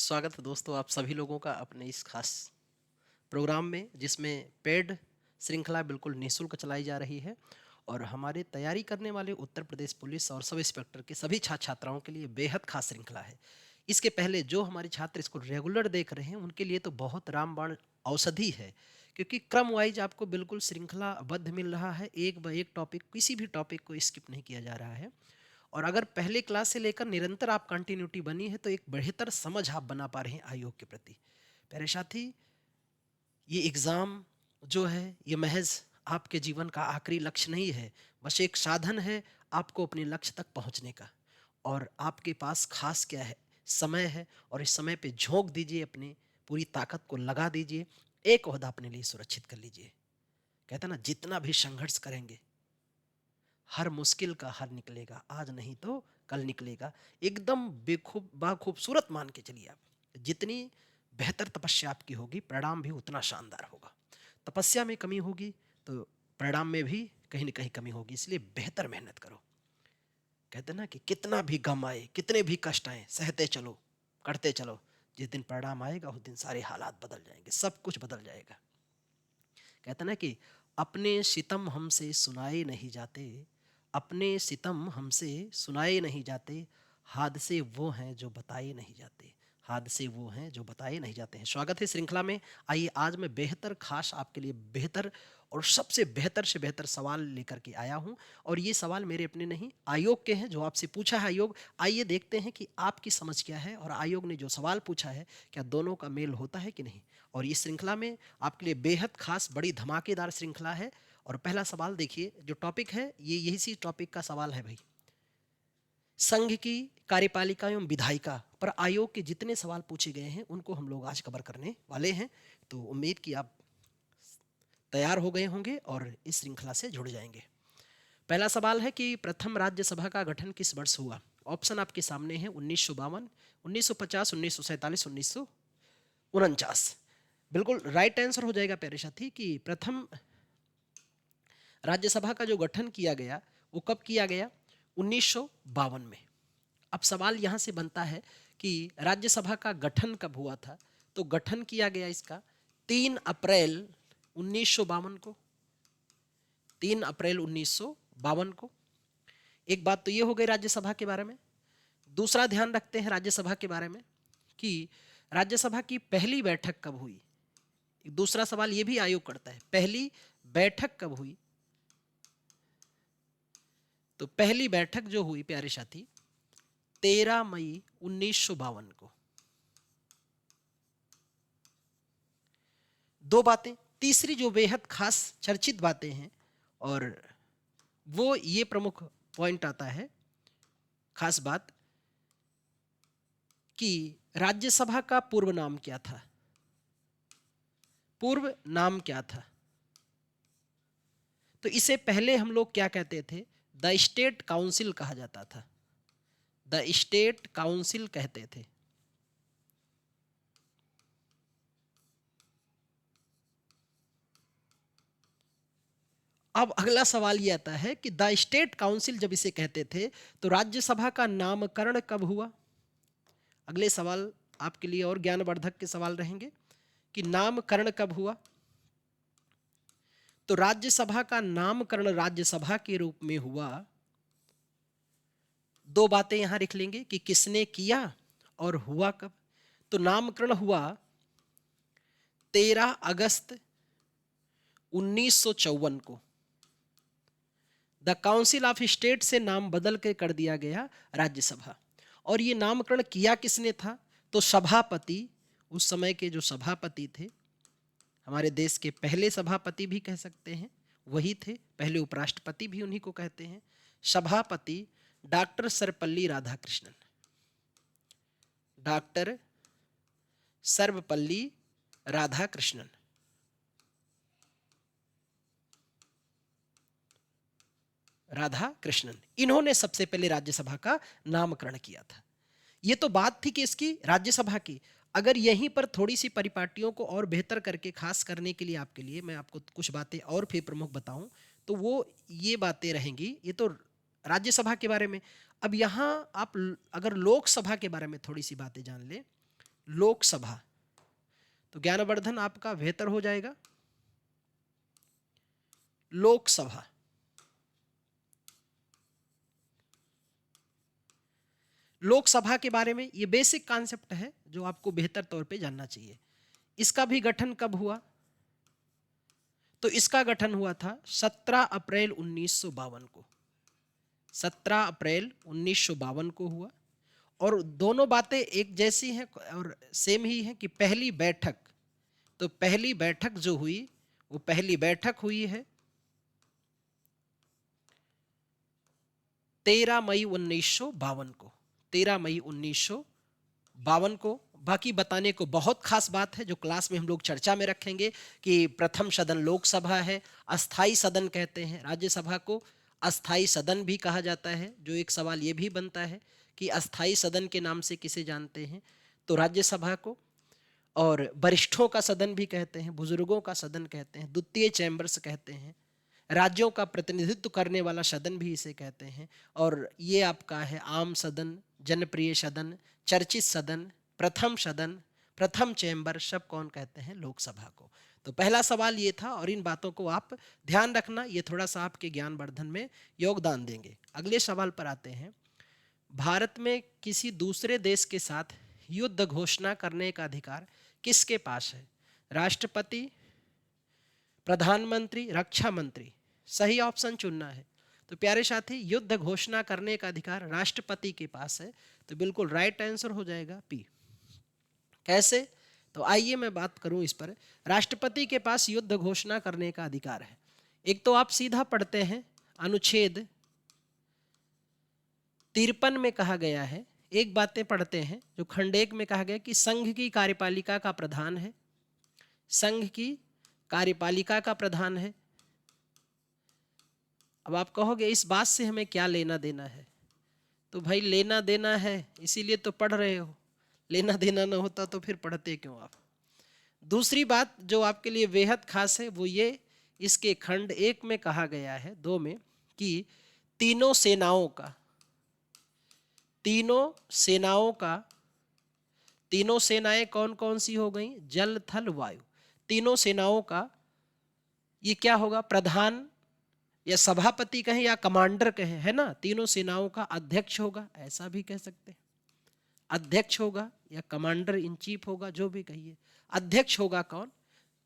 स्वागत है दोस्तों आप सभी लोगों का अपने इस खास प्रोग्राम में जिसमें पेड श्रृंखला बिल्कुल निःशुल्क चलाई जा रही है और हमारे तैयारी करने वाले उत्तर प्रदेश पुलिस और सब इंस्पेक्टर के सभी छात्र छात्राओं के लिए बेहद खास श्रृंखला है। इसके पहले जो हमारे छात्र इसको रेगुलर देख रहे हैं उनके लिए तो बहुत रामबाण औषधि है, क्योंकि क्रम वाइज आपको बिल्कुल श्रृंखलाबद्ध मिल रहा है। एक ब एक टॉपिक, किसी भी टॉपिक को स्किप नहीं किया जा रहा है। और अगर पहले क्लास से लेकर निरंतर आप कंटिन्यूटी बनी है तो एक बेहतर समझ आप बना पा रहे हैं आयोग के प्रति। प्यारे साथी, ये एग्ज़ाम जो है ये महज आपके जीवन का आखिरी लक्ष्य नहीं है, बस एक साधन है आपको अपने लक्ष्य तक पहुंचने का। और आपके पास खास क्या है, समय है, और इस समय पे झोंक दीजिए, अपनी पूरी ताकत को लगा दीजिए, एक ओहदा अपने लिए सुरक्षित कर लीजिए। कहते हैं ना, जितना भी संघर्ष करेंगे हर मुश्किल का हल निकलेगा, आज नहीं तो कल निकलेगा। एकदम बेखूब बाखूबसूरत मान के चलिए आप, जितनी बेहतर तपस्या आपकी होगी परिणाम भी उतना शानदार होगा। तपस्या में कमी होगी तो परिणाम में भी कहीं ना कहीं कमी होगी, इसलिए बेहतर मेहनत करो। कहते हैं ना कि कितना भी गम आए, कितने भी कष्ट आए, सहते चलो, करते चलो। जिस दिन परिणाम आएगा उस दिन सारे हालात बदल जाएंगे, सब कुछ बदल जाएगा। कहते हैं ना कि अपने सितम हमसे सुनाए नहीं जाते, अपने सितम हमसे सुनाए नहीं जाते, हादसे वो हैं जो बताए नहीं जाते, हादसे वो हैं जो बताए नहीं जाते हैं। स्वागत है श्रृंखला में। आइए, आज मैं बेहतर खास आपके लिए बेहतर और सबसे बेहतर से बेहतर सवाल लेकर के आया हूं। और ये सवाल मेरे अपने नहीं, आयोग के हैं, जो आपसे पूछा है आयोग। आइए देखते हैं कि आपकी समझ क्या है और आयोग ने जो सवाल पूछा है क्या दोनों का मेल होता है कि नहीं। और इस श्रृंखला में आपके लिए बेहद खास बड़ी धमाकेदार श्रृंखला है। और पहला सवाल देखिए, जो टॉपिक है ये यही सी टॉपिक का सवाल है भाई। संघ की कार्यपालिका एवं विधायिका पर आयोग के जितने सवाल पूछे गए हैं उनको हम लोग आज कवर करने वाले हैं। तो उम्मीद कि आप तैयार हो गए होंगे और इस श्रृंखला से जुड़ जाएंगे। पहला सवाल है कि प्रथम राज्यसभा का गठन किस वर्ष हुआ। ऑप्शन आपके सामने है: 1952, 1950, 1947, 1949। बिल्कुल राइट आंसर हो जाएगा प्यारे साथी कि प्रथम राज्यसभा का जो गठन किया गया वो कब किया गया? 1952 में। अब सवाल यहाँ से बनता है कि राज्यसभा का गठन कब हुआ था। तो गठन किया गया इसका 3 अप्रैल 1952 को, 3 अप्रैल 1952 को। एक बात तो ये हो गई राज्यसभा के बारे में। दूसरा ध्यान रखते हैं राज्यसभा के बारे में कि राज्यसभा की पहली बैठक कब हुई। दूसरा सवाल ये भी आयोग करता है, पहली बैठक कब हुई। तो पहली बैठक जो हुई प्यारे साथी 13 मई 1952 को। दो बातें। तीसरी जो बेहद खास चर्चित बातें हैं और वो ये प्रमुख पॉइंट आता है, खास बात, कि राज्यसभा का पूर्व नाम क्या था। पूर्व नाम क्या था? तो इसे पहले हम लोग क्या कहते थे? द स्टेट काउंसिल कहा जाता था, द स्टेट काउंसिल कहते थे। अब अगला सवाल ये आता है कि द स्टेट काउंसिल जब इसे कहते थे तो राज्यसभा का नामकरण कब हुआ। अगले सवाल आपके लिए और ज्ञानवर्धक के सवाल रहेंगे कि नामकरण कब हुआ। तो राज्यसभा का नामकरण राज्यसभा के रूप में हुआ। दो बातें यहां लिख लेंगे कि किसने किया और हुआ कब। तो नामकरण हुआ 13 अगस्त 1954 को। द काउंसिल ऑफ स्टेट से नाम बदल के कर दिया गया राज्यसभा। और ये नामकरण किया किसने था? तो सभापति, उस समय के जो सभापति थे, हमारे देश के पहले सभापति भी कह सकते हैं, वही थे। पहले उपराष्ट्रपति भी उन्हीं को कहते हैं। सभापति डॉक्टर सर्वपल्ली राधाकृष्णन, डॉक्टर सर्वपल्ली राधाकृष्णन। राधा कृष्णन, इन्होंने सबसे पहले राज्यसभा का नामकरण किया था। ये तो बात थी कि इसकी राज्यसभा की। अगर यहीं पर थोड़ी सी परिपाटियों को और बेहतर करके खास करने के लिए आपके लिए मैं आपको कुछ बातें और फिर प्रमुख बताऊं तो वो ये बातें रहेंगी। ये तो राज्यसभा के बारे में। अब यहाँ आप अगर लोकसभा के बारे में थोड़ी सी बातें जान ले लोकसभा, तो ज्ञानवर्धन आपका बेहतर हो जाएगा लोकसभा। लोकसभा के बारे में ये बेसिक कॉन्सेप्ट है जो आपको बेहतर तौर पे जानना चाहिए। इसका भी गठन कब हुआ? तो इसका गठन हुआ था 17 अप्रैल 1952 को। 17 अप्रैल 1952 को हुआ। और दोनों बातें एक जैसी हैं और सेम ही हैं कि पहली बैठक, तो पहली बैठक जो हुई वो पहली बैठक हुई है 13 मई 1952 को। 13 मई 1952 को। बाकी बताने को बहुत खास बात है जो क्लास में हम लोग चर्चा में रखेंगे कि प्रथम सदन लोकसभा है, अस्थाई सदन कहते हैं राज्यसभा को, अस्थाई सदन भी कहा जाता है। जो एक सवाल ये भी बनता है कि अस्थाई सदन के नाम से किसे जानते हैं, तो राज्यसभा को। और वरिष्ठों का सदन भी कहते हैं, बुजुर्गों का सदन कहते हैं, द्वितीय चैम्बर्स कहते हैं, राज्यों का प्रतिनिधित्व करने वाला सदन भी इसे कहते हैं। और ये आपका है आम सदन, जनप्रिय सदन, चर्चित सदन, प्रथम सदन, प्रथम चैम्बर, सब कौन कहते हैं? लोकसभा को। तो पहला सवाल ये था और इन बातों को आप ध्यान रखना, ये थोड़ा सा आपके ज्ञानवर्धन में योगदान देंगे। अगले सवाल पर आते हैं। भारत में किसी दूसरे देश के साथ युद्ध घोषणा करने का अधिकार किसके पास है? राष्ट्रपति, प्रधानमंत्री, रक्षा मंत्री? सही ऑप्शन चुनना है। तो प्यारे साथी, युद्ध घोषणा करने का अधिकार राष्ट्रपति के पास है, तो बिल्कुल राइट आंसर हो जाएगा पी। कैसे? तो आइए मैं बात करूं इस पर। राष्ट्रपति के पास युद्ध घोषणा करने का अधिकार है। एक तो आप सीधा पढ़ते हैं, अनुच्छेद 53 में कहा गया है। एक बातें पढ़ते हैं जो खंड 1 में कहा गया कि संघ की कार्यपालिका का प्रधान है, संघ की कार्यपालिका का प्रधान है। अब आप कहोगे इस बात से हमें क्या लेना देना है? तो भाई लेना देना है, इसीलिए तो पढ़ रहे हो। लेना देना ना होता तो फिर पढ़ते क्यों आप? दूसरी बात जो आपके लिए बेहद खास है वो ये, इसके खंड 1 में कहा गया है, 2 में, कि तीनों सेनाओं का, तीनों सेनाओं का, तीनों सेनाएं कौन कौन सी हो गई? जल, थल, वायु। तीनों सेनाओं का ये क्या होगा? प्रधान या सभापति कहें या कमांडर कहें, है ना? तीनों सेनाओं का अध्यक्ष होगा, ऐसा भी कह सकते हैं। अध्यक्ष होगा या कमांडर इन चीफ होगा, जो भी कहिए। अध्यक्ष होगा कौन?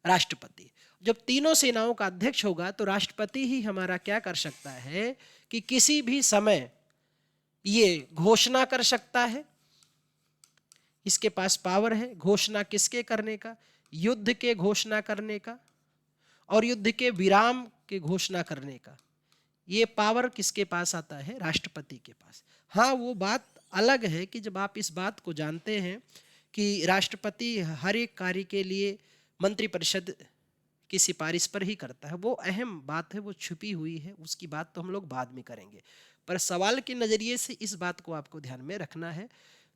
राष्ट्रपति। जब तीनों सेनाओं का अध्यक्ष होगा तो राष्ट्रपति ही हमारा क्या कर सकता है कि किसी भी समय ये घोषणा कर सकता है। इसके पास पावर है घोषणा किसके करने का? युद्ध के घोषणा करने का और युद्ध के विराम के घोषणा करने का। ये पावर किसके पास आता है? राष्ट्रपति के पास। हाँ, वो बात अलग है कि जब आप इस बात को जानते हैं कि राष्ट्रपति हर एक कार्य के लिए मंत्रिपरिषद की सिफारिश पर ही करता है, वो अहम बात है, वो छुपी हुई है, उसकी बात तो हम लोग बाद में करेंगे। पर सवाल के नज़रिए से इस बात को आपको ध्यान में रखना है।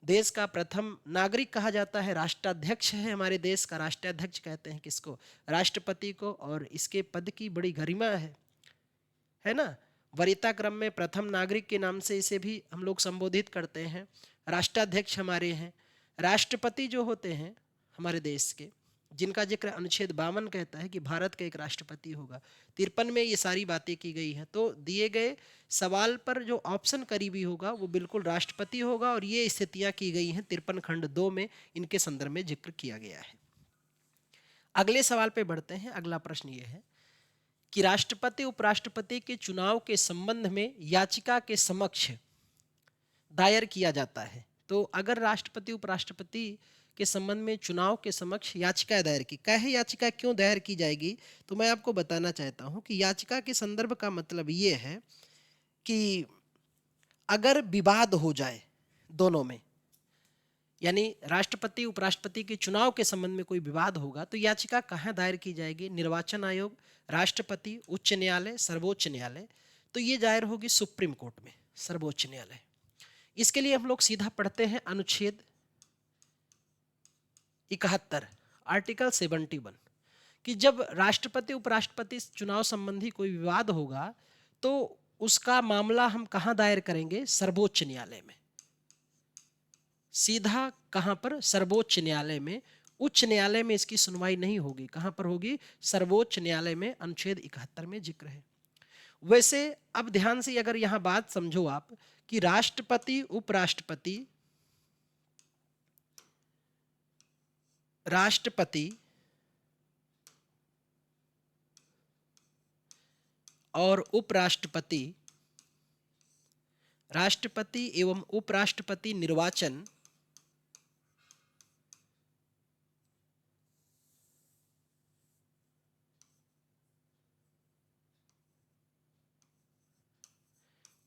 देश का प्रथम नागरिक कहा जाता है, राष्ट्राध्यक्ष है हमारे देश का। राष्ट्राध्यक्ष कहते हैं किसको? राष्ट्रपति को। और इसके पद की बड़ी गरिमा है ना? वरीयता क्रम में प्रथम नागरिक के नाम से इसे भी हम लोग संबोधित करते हैं। राष्ट्राध्यक्ष हमारे हैं। राष्ट्रपति जो होते हैं हमारे देश के, जिनका जिक्र अनुच्छेद 52 कहता है कि भारत का एक राष्ट्रपति होगा, 53 में ये सारी बातें की गई हैं। तो दिए गए सवाल पर जो ऑप्शन करीबी होगा वो बिल्कुल राष्ट्रपति होगा। और ये स्थितियां की गई हैं 53 खंड 2 में, इनके संदर्भ में जिक्र किया गया है। अगले सवाल पे बढ़ते हैं। अगला प्रश्न ये है कि राष्ट्रपति उपराष्ट्रपति के चुनाव के संबंध में याचिका के समक्ष दायर किया जाता है। तो अगर राष्ट्रपति उपराष्ट्रपति के संबंध में चुनाव के समक्ष याचिका दायर की, कहे याचिका क्यों दायर की जाएगी, तो मैं आपको बताना चाहता हूं कि याचिका के संदर्भ का मतलब ये है कि अगर विवाद हो जाए दोनों में, यानी राष्ट्रपति उपराष्ट्रपति के चुनाव के संबंध में कोई विवाद होगा, तो याचिका कहाँ दायर की जाएगी? निर्वाचन आयोग, राष्ट्रपति, उच्च न्यायालय, सर्वोच्च न्यायालय। तो ये दायर होगी सुप्रीम कोर्ट में, सर्वोच्च न्यायालय। इसके लिए हम लोग सीधा पढ़ते हैं अनुच्छेद 71, आर्टिकल 71, कि जब राष्ट्रपति उपराष्ट्रपति चुनाव संबंधी कोई विवाद होगा तो उसका मामला हम कहाँ दायर करेंगे? सर्वोच्च न्यायालय में। सीधा कहां पर? सर्वोच्च न्यायालय में। उच्च न्यायालय में इसकी सुनवाई नहीं होगी। कहां पर होगी? सर्वोच्च न्यायालय में। अनुच्छेद 71 में जिक्र है। वैसे अब ध्यान से अगर यहां बात समझो आप कि राष्ट्रपति, उपराष्ट्रपति, राष्ट्रपति और उपराष्ट्रपति, राष्ट्रपति एवं उपराष्ट्रपति निर्वाचन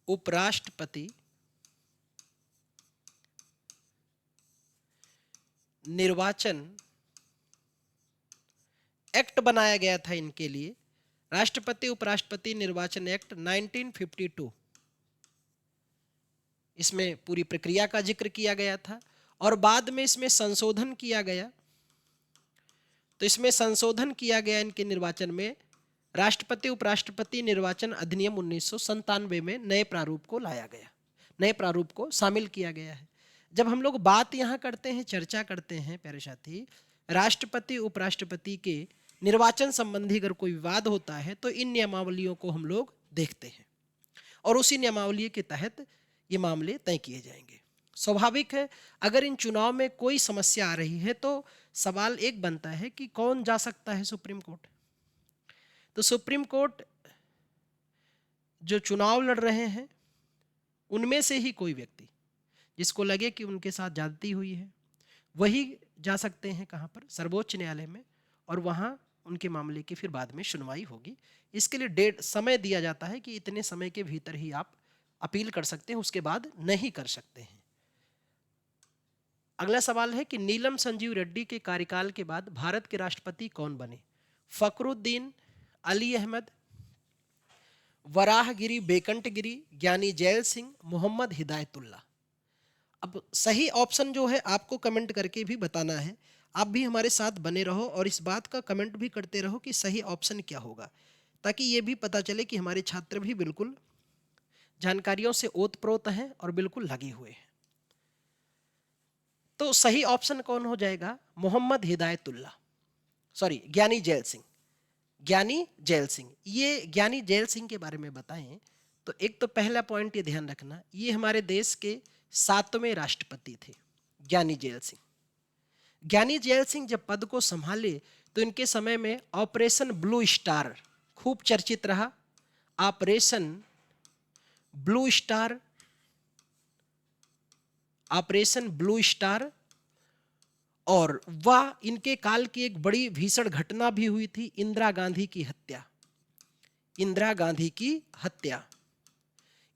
उपराष्ट्रपति निर्वाचन एक्ट बनाया गया था इनके लिए, राष्ट्रपति उपराष्ट्रपति निर्वाचन एक्ट 1952। इसमें पूरी प्रक्रिया का जिक्र किया गया था और बाद में इसमें संशोधन किया गया। तो इसमें संशोधन किया गया इनके निर्वाचन में, राष्ट्रपति उपराष्ट्रपति निर्वाचन अधिनियम 1997 में नए प्रारूप को लाया गया, नए प्रारूप को शामिल किया गया है। जब हम लोग बात यहाँ करते हैं, चर्चा करते हैं प्यारे साथी, राष्ट्रपति उपराष्ट्रपति के निर्वाचन संबंधी अगर कोई विवाद होता है तो इन नियमावलियों को हम लोग देखते हैं और उसी नियमावली के तहत ये मामले तय किए जाएंगे। स्वाभाविक है अगर इन चुनाव में कोई समस्या आ रही है तो सवाल एक बनता है कि कौन जा सकता है सुप्रीम कोर्ट। तो सुप्रीम कोर्ट जो चुनाव लड़ रहे हैं उनमें से ही कोई व्यक्ति जिसको लगे कि उनके साथ ज्यादती हुई है वही जा सकते हैं। कहाँ पर? सर्वोच्च न्यायालय में। और वहाँ उनके मामले की फिर बाद में सुनवाई होगी। इसके लिए डेट समय दिया जाता है कि इतने समय के भीतर ही आप अपील कर सकते हैं, उसके बाद नहीं कर सकते हैं। अगला सवाल है कि नीलम संजीव रेड्डी के कार्यकाल के बाद भारत के राष्ट्रपति कौन बने? फखरुद्दीन अली अहमद, वराहगिरी बेकंटगिरी, ज्ञानी जैल सिंह, मोहम्मद हिदायतुल्लाह। अब सही ऑप्शन जो है आपको कमेंट करके भी बताना है। आप भी हमारे साथ बने रहो और इस बात का कमेंट भी करते रहो कि सही ऑप्शन क्या होगा, ताकि ये भी पता चले कि हमारे छात्र भी बिल्कुल जानकारियों से ओतप्रोत हैं और बिल्कुल लगे हुए हैं। तो सही ऑप्शन कौन हो जाएगा? मोहम्मद हिदायतुल्लाह, सॉरी ज्ञानी जैल सिंह। ज्ञानी जैल सिंह, ये ज्ञानी जैल सिंह के बारे में बताएं तो एक तो पहला पॉइंट ये ध्यान रखना, ये हमारे देश के 7वें राष्ट्रपति थे ज्ञानी जैल सिंह। ज्ञानी जैल सिंह जब पद को संभाले तो इनके समय में ऑपरेशन ब्लू स्टार खूब चर्चित रहा। Operation blue star, operation blue star. और वह इनके काल की एक बड़ी भीषण घटना भी हुई थी, इंदिरा गांधी की हत्या। इंदिरा गांधी की हत्या।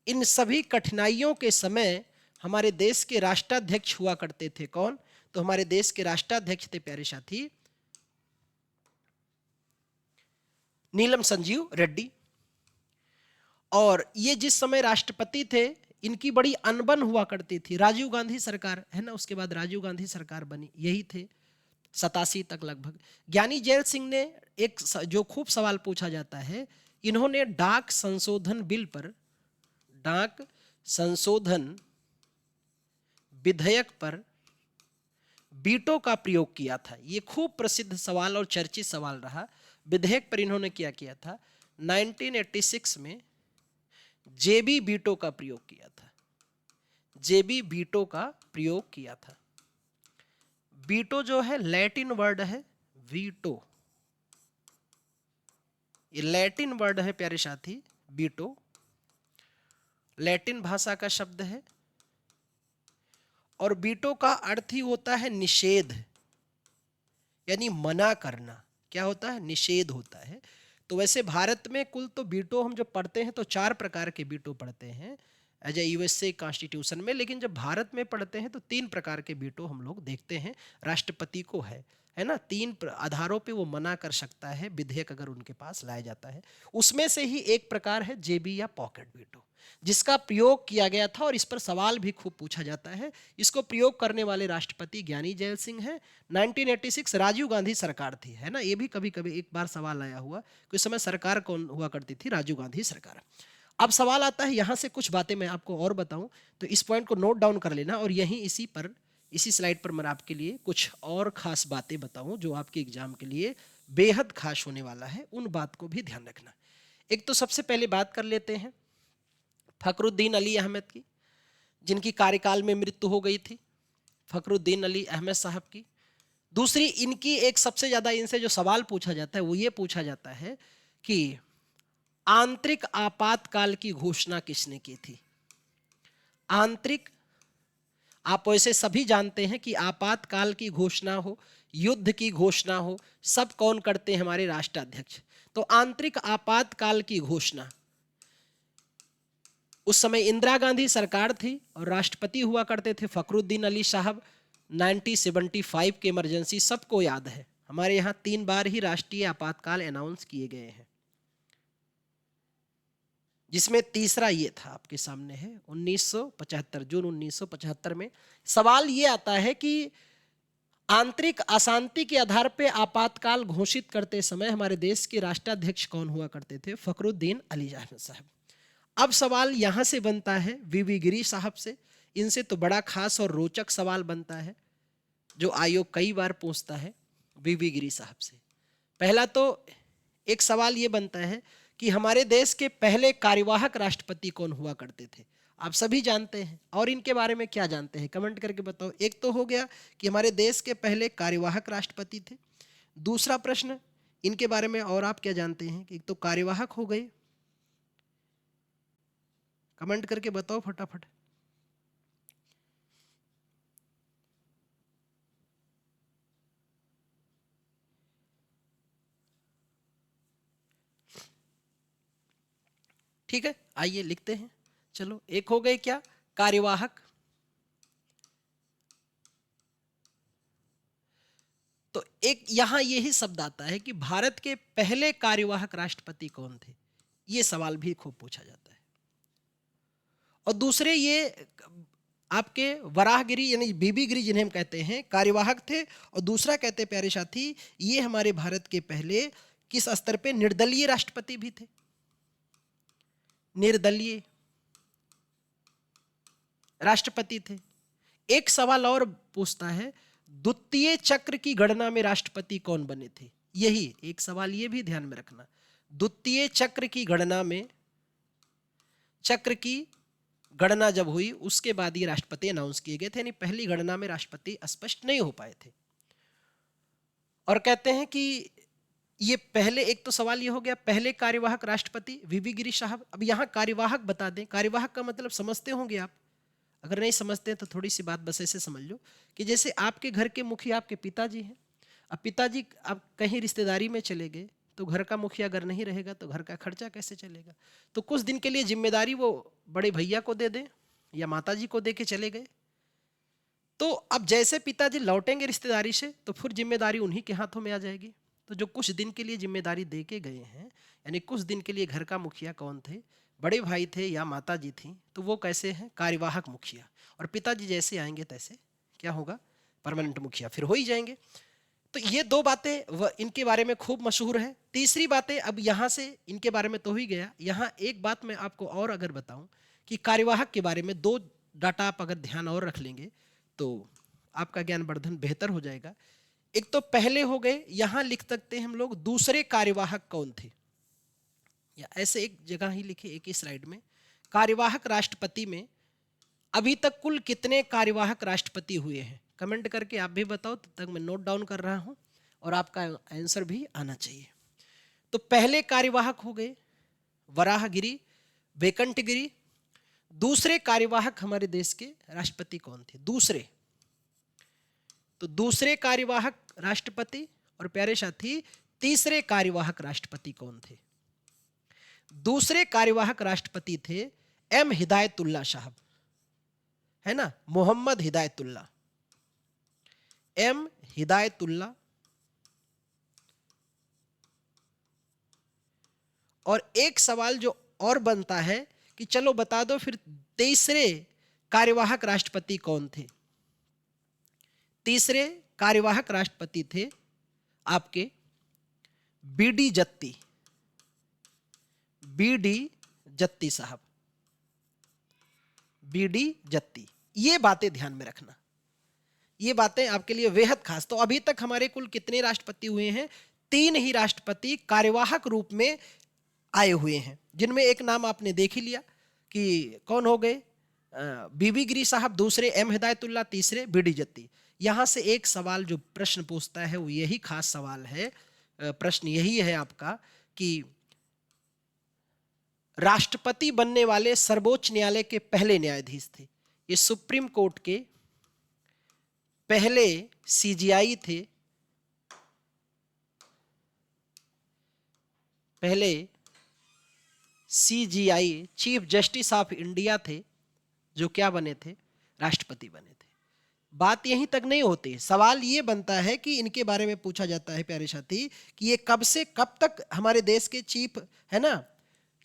इन सभी कठिनाइयों के समय हमारे देश के राष्ट्राध्यक्ष हुआ करते थे कौन? तो हमारे देश के राष्ट्राध्यक्ष थे प्यारे साथी नीलम संजीव रेड्डी। और ये जिस समय राष्ट्रपति थे इनकी बड़ी अनबन हुआ करती थी। राजीव गांधी सरकार है ना, उसके बाद राजीव गांधी सरकार बनी, यही थे 87 तक लगभग। ज्ञानी जैल सिंह ने एक जो खूब सवाल पूछा जाता है, इन्होंने डाक संशोधन बिल पर, डाक संशोधन विधेयक पर वीटो का प्रयोग किया था। ये खूब प्रसिद्ध सवाल और चर्चित सवाल रहा। विधेयक पर इन्होंने क्या किया था? 1986 में जेबी वीटो का प्रयोग किया था। जेबी वीटो का प्रयोग किया था। वीटो जो है लैटिन वर्ड है, वीटो, ये लैटिन वर्ड है प्यारे साथी। वीटो लैटिन भाषा का शब्द है और वीटो का अर्थ ही होता है निषेध, यानी मना करना। क्या होता है? निषेध होता है। तो वैसे भारत में कुल तो वीटो हम जब पढ़ते हैं तो 4 प्रकार के वीटो पढ़ते हैं एज ए यूएसए कॉन्स्टिट्यूशन में, लेकिन जब भारत में पढ़ते हैं तो 3 प्रकार के वीटो हम लोग देखते हैं। राष्ट्रपति को है ना, 3 आधारों पे वो मना कर सकता है विधेयक अगर उनके पास लाया जाता है। उसमें से ही एक प्रकार है जेबी या पॉकेट वीटो, जिसका प्रयोग किया गया था और इस पर सवाल भी खूब पूछा जाता है। इसको प्रयोग करने वाले राष्ट्रपति ज्ञानी जैल सिंह हैं। 1986 राजीव गांधी सरकार थी, है ना, ये भी कभी कभी एक बार सवाल आया हुआ कि उस समय सरकार कौन हुआ करती थी? राजीव गांधी सरकार। अब सवाल आता है, यहाँ से कुछ बातें मैं आपको और बताऊं तो इस पॉइंट को नोट डाउन कर लेना और यहीं इसी पर इसी स्लाइड पर मैं आपके लिए कुछ और खास बातें बताऊं जो आपके एग्जाम के लिए बेहद खास होने वाला है, उन बात को भी ध्यान रखना। एक तो सबसे पहले बात कर लेते हैं फखरुद्दीन अली अहमद की, जिनकी कार्यकाल में मृत्यु हो गई थी, फखरुद्दीन अली अहमद साहब की। दूसरी, इनकी एक सबसे ज्यादा इनसे जो सवाल पूछा जाता है वो ये पूछा जाता है कि आंतरिक आपातकाल की घोषणा किसने की थी। आंतरिक, आप वैसे सभी जानते हैं कि आपातकाल की घोषणा हो, युद्ध की घोषणा हो, सब कौन करते हैं? हमारे राष्ट्राध्यक्ष। तो आंतरिक आपातकाल की घोषणा उस समय इंदिरा गांधी सरकार थी और राष्ट्रपति हुआ करते थे फखरुद्दीन अली साहब। 1975 के इमरजेंसी सबको याद है, हमारे यहाँ 3 बार ही राष्ट्रीय आपातकाल अनाउंस किए गए हैं, जिसमें तीसरा ये था, आपके सामने है 1975, जून 1975 में। सवाल ये आता है कि आंतरिक अशांति के आधार पर आपातकाल घोषित करते समय हमारे देश के राष्ट्राध्यक्ष कौन हुआ करते थे? फखरुद्दीन अली अहमद साहब। अब सवाल यहां से बनता है वीवी गिरी साहब से। इनसे तो बड़ा खास और रोचक सवाल बनता है जो आयोग कई बार पूछता है वीवी गिरी साहब से। पहला तो एक सवाल यह बनता है कि हमारे देश के पहले कार्यवाहक राष्ट्रपति कौन हुआ करते थे? आप सभी जानते हैं, और इनके बारे में क्या जानते हैं कमेंट करके बताओ। एक तो हो गया कि हमारे देश के पहले कार्यवाहक राष्ट्रपति थे। दूसरा प्रश्न, इनके बारे में और आप क्या जानते हैं कि एक तो कार्यवाहक हो गए, कमेंट करके बताओ फटाफट। ठीक है, आइए लिखते हैं। चलो, एक हो गए क्या? कार्यवाहक। तो एक यहां यही शब्द आता है कि भारत के पहले कार्यवाहक राष्ट्रपति कौन थे, यह सवाल भी खूब पूछा जाता है। और दूसरे, ये आपके वराहगिरी यानी बीबी गिरी जिन्हें हम कहते हैं, कार्यवाहक थे। और दूसरा कहते हैं प्यारे साथी, ये हमारे भारत के पहले किस स्तर पे निर्दलीय राष्ट्रपति भी थे। निर्दलीय राष्ट्रपति थे। एक सवाल और पूछता है, द्वितीय चक्र की गणना में राष्ट्रपति कौन बने थे? यही एक सवाल, ये भी ध्यान में रखना। द्वितीय चक्र की गणना में, चक्र की गणना जब हुई उसके बाद ये राष्ट्रपति अनाउंस किए गए थे, यानी पहली गणना में राष्ट्रपति स्पष्ट नहीं हो पाए थे। और कहते हैं कि ये पहले, एक तो सवाल ये हो गया पहले कार्यवाहक राष्ट्रपति वीवी गिरी साहब। अब यहाँ कार्यवाहक बता दें, कार्यवाहक का मतलब समझते होंगे आप, अगर नहीं समझते हैं तो थोड़ी सी बात बस ऐसे समझ लो कि जैसे आपके घर के मुखिया आपके पिताजी हैं। अब पिताजी अब कहीं रिश्तेदारी में चले गए तो घर का मुखिया अगर नहीं रहेगा तो घर का खर्चा कैसे चलेगा? तो कुछ दिन के लिए जिम्मेदारी वो बड़े भैया को दे दें या माताजी को दे के चले गए। तो अब जैसे पिताजी लौटेंगे रिश्तेदारी से तो फिर जिम्मेदारी उन्हीं के हाथों में आ जाएगी। तो जो कुछ दिन के लिए जिम्मेदारी दे के गए हैं, यानी कुछ दिन के लिए घर का मुखिया कौन थे? बड़े भाई थे या माताजी थी, तो वो कैसे हैं? कार्यवाहक मुखिया। और पिताजी जैसे आएंगे तैसे क्या होगा? परमानेंट मुखिया फिर हो ही जाएंगे। तो ये दो बातें इनके बारे में खूब मशहूर है। तीसरी बातें, अब यहाँ से इनके बारे में तो ही गया, यहाँ एक बात मैं आपको और अगर बताऊं कि कार्यवाहक के बारे में दो डाटा आप अगर ध्यान और रख लेंगे तो आपका ज्ञान वर्धन बेहतर हो जाएगा। एक तो पहले हो गए, यहां लिख सकते हैं हम लोग दूसरे कार्यवाहक कौन थे, या ऐसे एक जगह ही लिखे एक ही स्लाइड में, कार्यवाहक राष्ट्रपति में अभी तक कुल कितने कार्यवाहक राष्ट्रपति हुए हैं? कमेंट करके आप भी बताओ, तब तक मैं नोट डाउन कर रहा हूं और आपका आंसर भी आना चाहिए। तो पहले कार्यवाहक हो गए वराहगिरी, वेकंटगिरी। दूसरे कार्यवाहक हमारे देश के राष्ट्रपति कौन थे? दूसरे, तो दूसरे कार्यवाहक राष्ट्रपति। और प्यारे साथी, तीसरे कार्यवाहक राष्ट्रपति कौन थे? दूसरे कार्यवाहक राष्ट्रपति थे एम हिदायतुल्लाह साहब, है ना, मोहम्मद हिदायतुल्लाह, एम हिदायतुल्लाह। और एक सवाल जो और बनता है कि चलो बता दो फिर तीसरे कार्यवाहक राष्ट्रपति कौन थे? तीसरे कार्यवाहक राष्ट्रपति थे आपके बीडी जत्ती, बीडी जत्ती साहब, बीडी जत्ती। ये बातें ध्यान में रखना ये बातें आपके लिए बेहद खास। तो अभी तक हमारे कुल कितने राष्ट्रपति हुए हैं? 3 ही राष्ट्रपति कार्यवाहक रूप में आए हुए हैं, जिनमें एक नाम आपने देख ही लिया कि कौन हो गए, बीबी गिरी साहब दूसरे, एम हिदायतुल्लाह तीसरे, बीडी जत्ती। यहाँ से एक सवाल जो प्रश्न पूछता है वो यही खास सवाल है, प्रश्न यही है आपका कि राष्ट्रपति बनने वाले सर्वोच्च न्यायालय के पहले न्यायाधीश थे, ये सुप्रीम कोर्ट के पहले सीजीआई थे, पहले CGI chief justice of India थे, जो क्या बने थे? राष्ट्रपति बने थे। बात यहीं तक नहीं होती, सवाल ये बनता है कि इनके बारे में पूछा जाता है प्यारे साथी कि ये कब से कब तक हमारे देश के चीफ, है ना,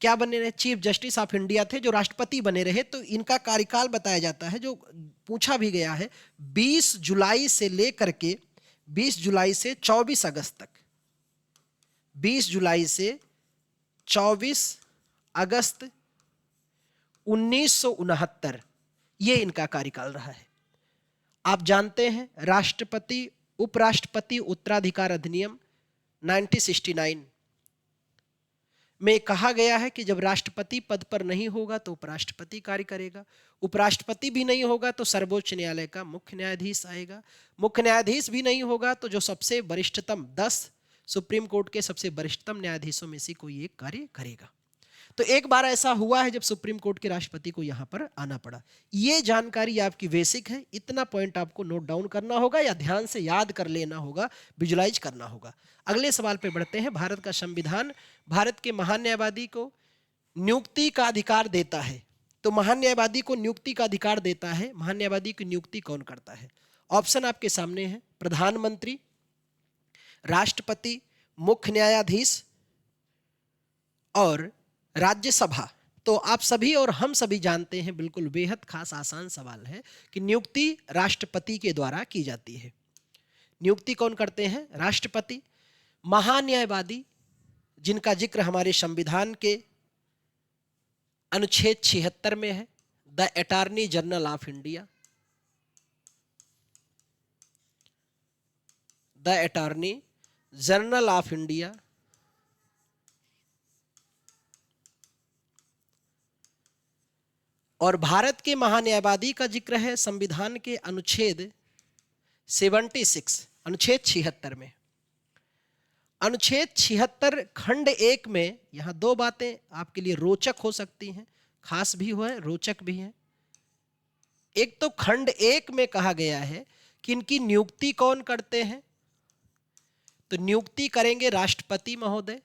क्या बने रहे? चीफ जस्टिस ऑफ इंडिया थे, जो राष्ट्रपति बने रहे। तो इनका कार्यकाल बताया जाता है, जो पूछा भी गया है, 20 जुलाई से लेकर के 20 जुलाई से 24 अगस्त तक, 20 जुलाई से 24 अगस्त 1969 ये इनका कार्यकाल रहा है। आप जानते हैं राष्ट्रपति उपराष्ट्रपति उत्तराधिकार अधिनियम 1969 में कहा गया है कि जब राष्ट्रपति पद पर नहीं होगा तो उपराष्ट्रपति कार्य करेगा, उपराष्ट्रपति भी नहीं होगा तो सर्वोच्च न्यायालय का मुख्य न्यायाधीश आएगा, मुख्य न्यायाधीश भी नहीं होगा तो जो सबसे वरिष्ठतम 10 सुप्रीम कोर्ट के सबसे वरिष्ठतम न्यायाधीशों में से कोई एक कार्य करेगा। तो एक बार ऐसा हुआ है जब सुप्रीम कोर्ट के राष्ट्रपति को यहां पर आना पड़ा। ये जानकारी आपकी बेसिक है, इतना पॉइंट आपको नोट डाउन करना होगा या ध्यान से याद कर लेना होगा, विजुलाइज करना होगा। अगले सवाल पे बढ़ते हैं। भारत का संविधान भारत के महान्यायवादी को नियुक्ति का अधिकार देता है। तो महान्यायवादी को नियुक्ति का अधिकार देता है, महान्यायवादी की नियुक्ति कौन करता है? ऑप्शन आपके सामने है, प्रधानमंत्री, राष्ट्रपति, मुख्य न्यायाधीश और राज्यसभा। तो आप सभी और हम सभी जानते हैं, बिल्कुल बेहद खास आसान सवाल है कि नियुक्ति राष्ट्रपति के द्वारा की जाती है। नियुक्ति कौन करते हैं? राष्ट्रपति। महान्यायवादी जिनका जिक्र हमारे संविधान के अनुच्छेद 76 में है, the attorney general of India, the attorney general of India. और भारत के महान्यायवादी का जिक्र है संविधान के अनुच्छेद 76, अनुच्छेद 76 में। अनुच्छेद 76 खंड 1 में यहां 2 बातें आपके लिए रोचक हो सकती हैं, खास भी है, रोचक भी है। एक तो खंड 1 में कहा गया है कि इनकी नियुक्ति कौन करते हैं? तो नियुक्ति करेंगे राष्ट्रपति महोदय,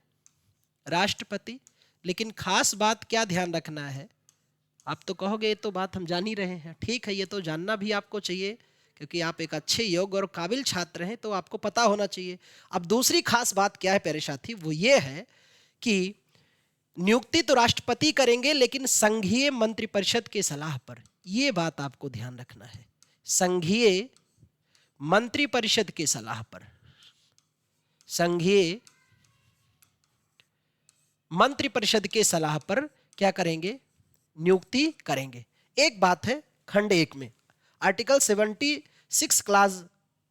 राष्ट्रपति। लेकिन खास बात क्या ध्यान रखना है? आप तो कहोगे ये तो बात हम जान ही रहे हैं, ठीक है, ये तो जानना भी आपको चाहिए क्योंकि आप एक अच्छे योग्य और काबिल छात्र हैं, तो आपको पता होना चाहिए। अब दूसरी खास बात क्या है प्यारे साथी? वो ये है कि नियुक्ति तो राष्ट्रपति करेंगे लेकिन संघीय मंत्रिपरिषद की सलाह पर। ये बात आपको ध्यान रखना है, संघीय मंत्रिपरिषद की सलाह पर, संघीय मंत्रिपरिषद के सलाह पर क्या करेंगे? नियुक्ति करेंगे। एक बात है खंड 1 में, आर्टिकल 76 क्लास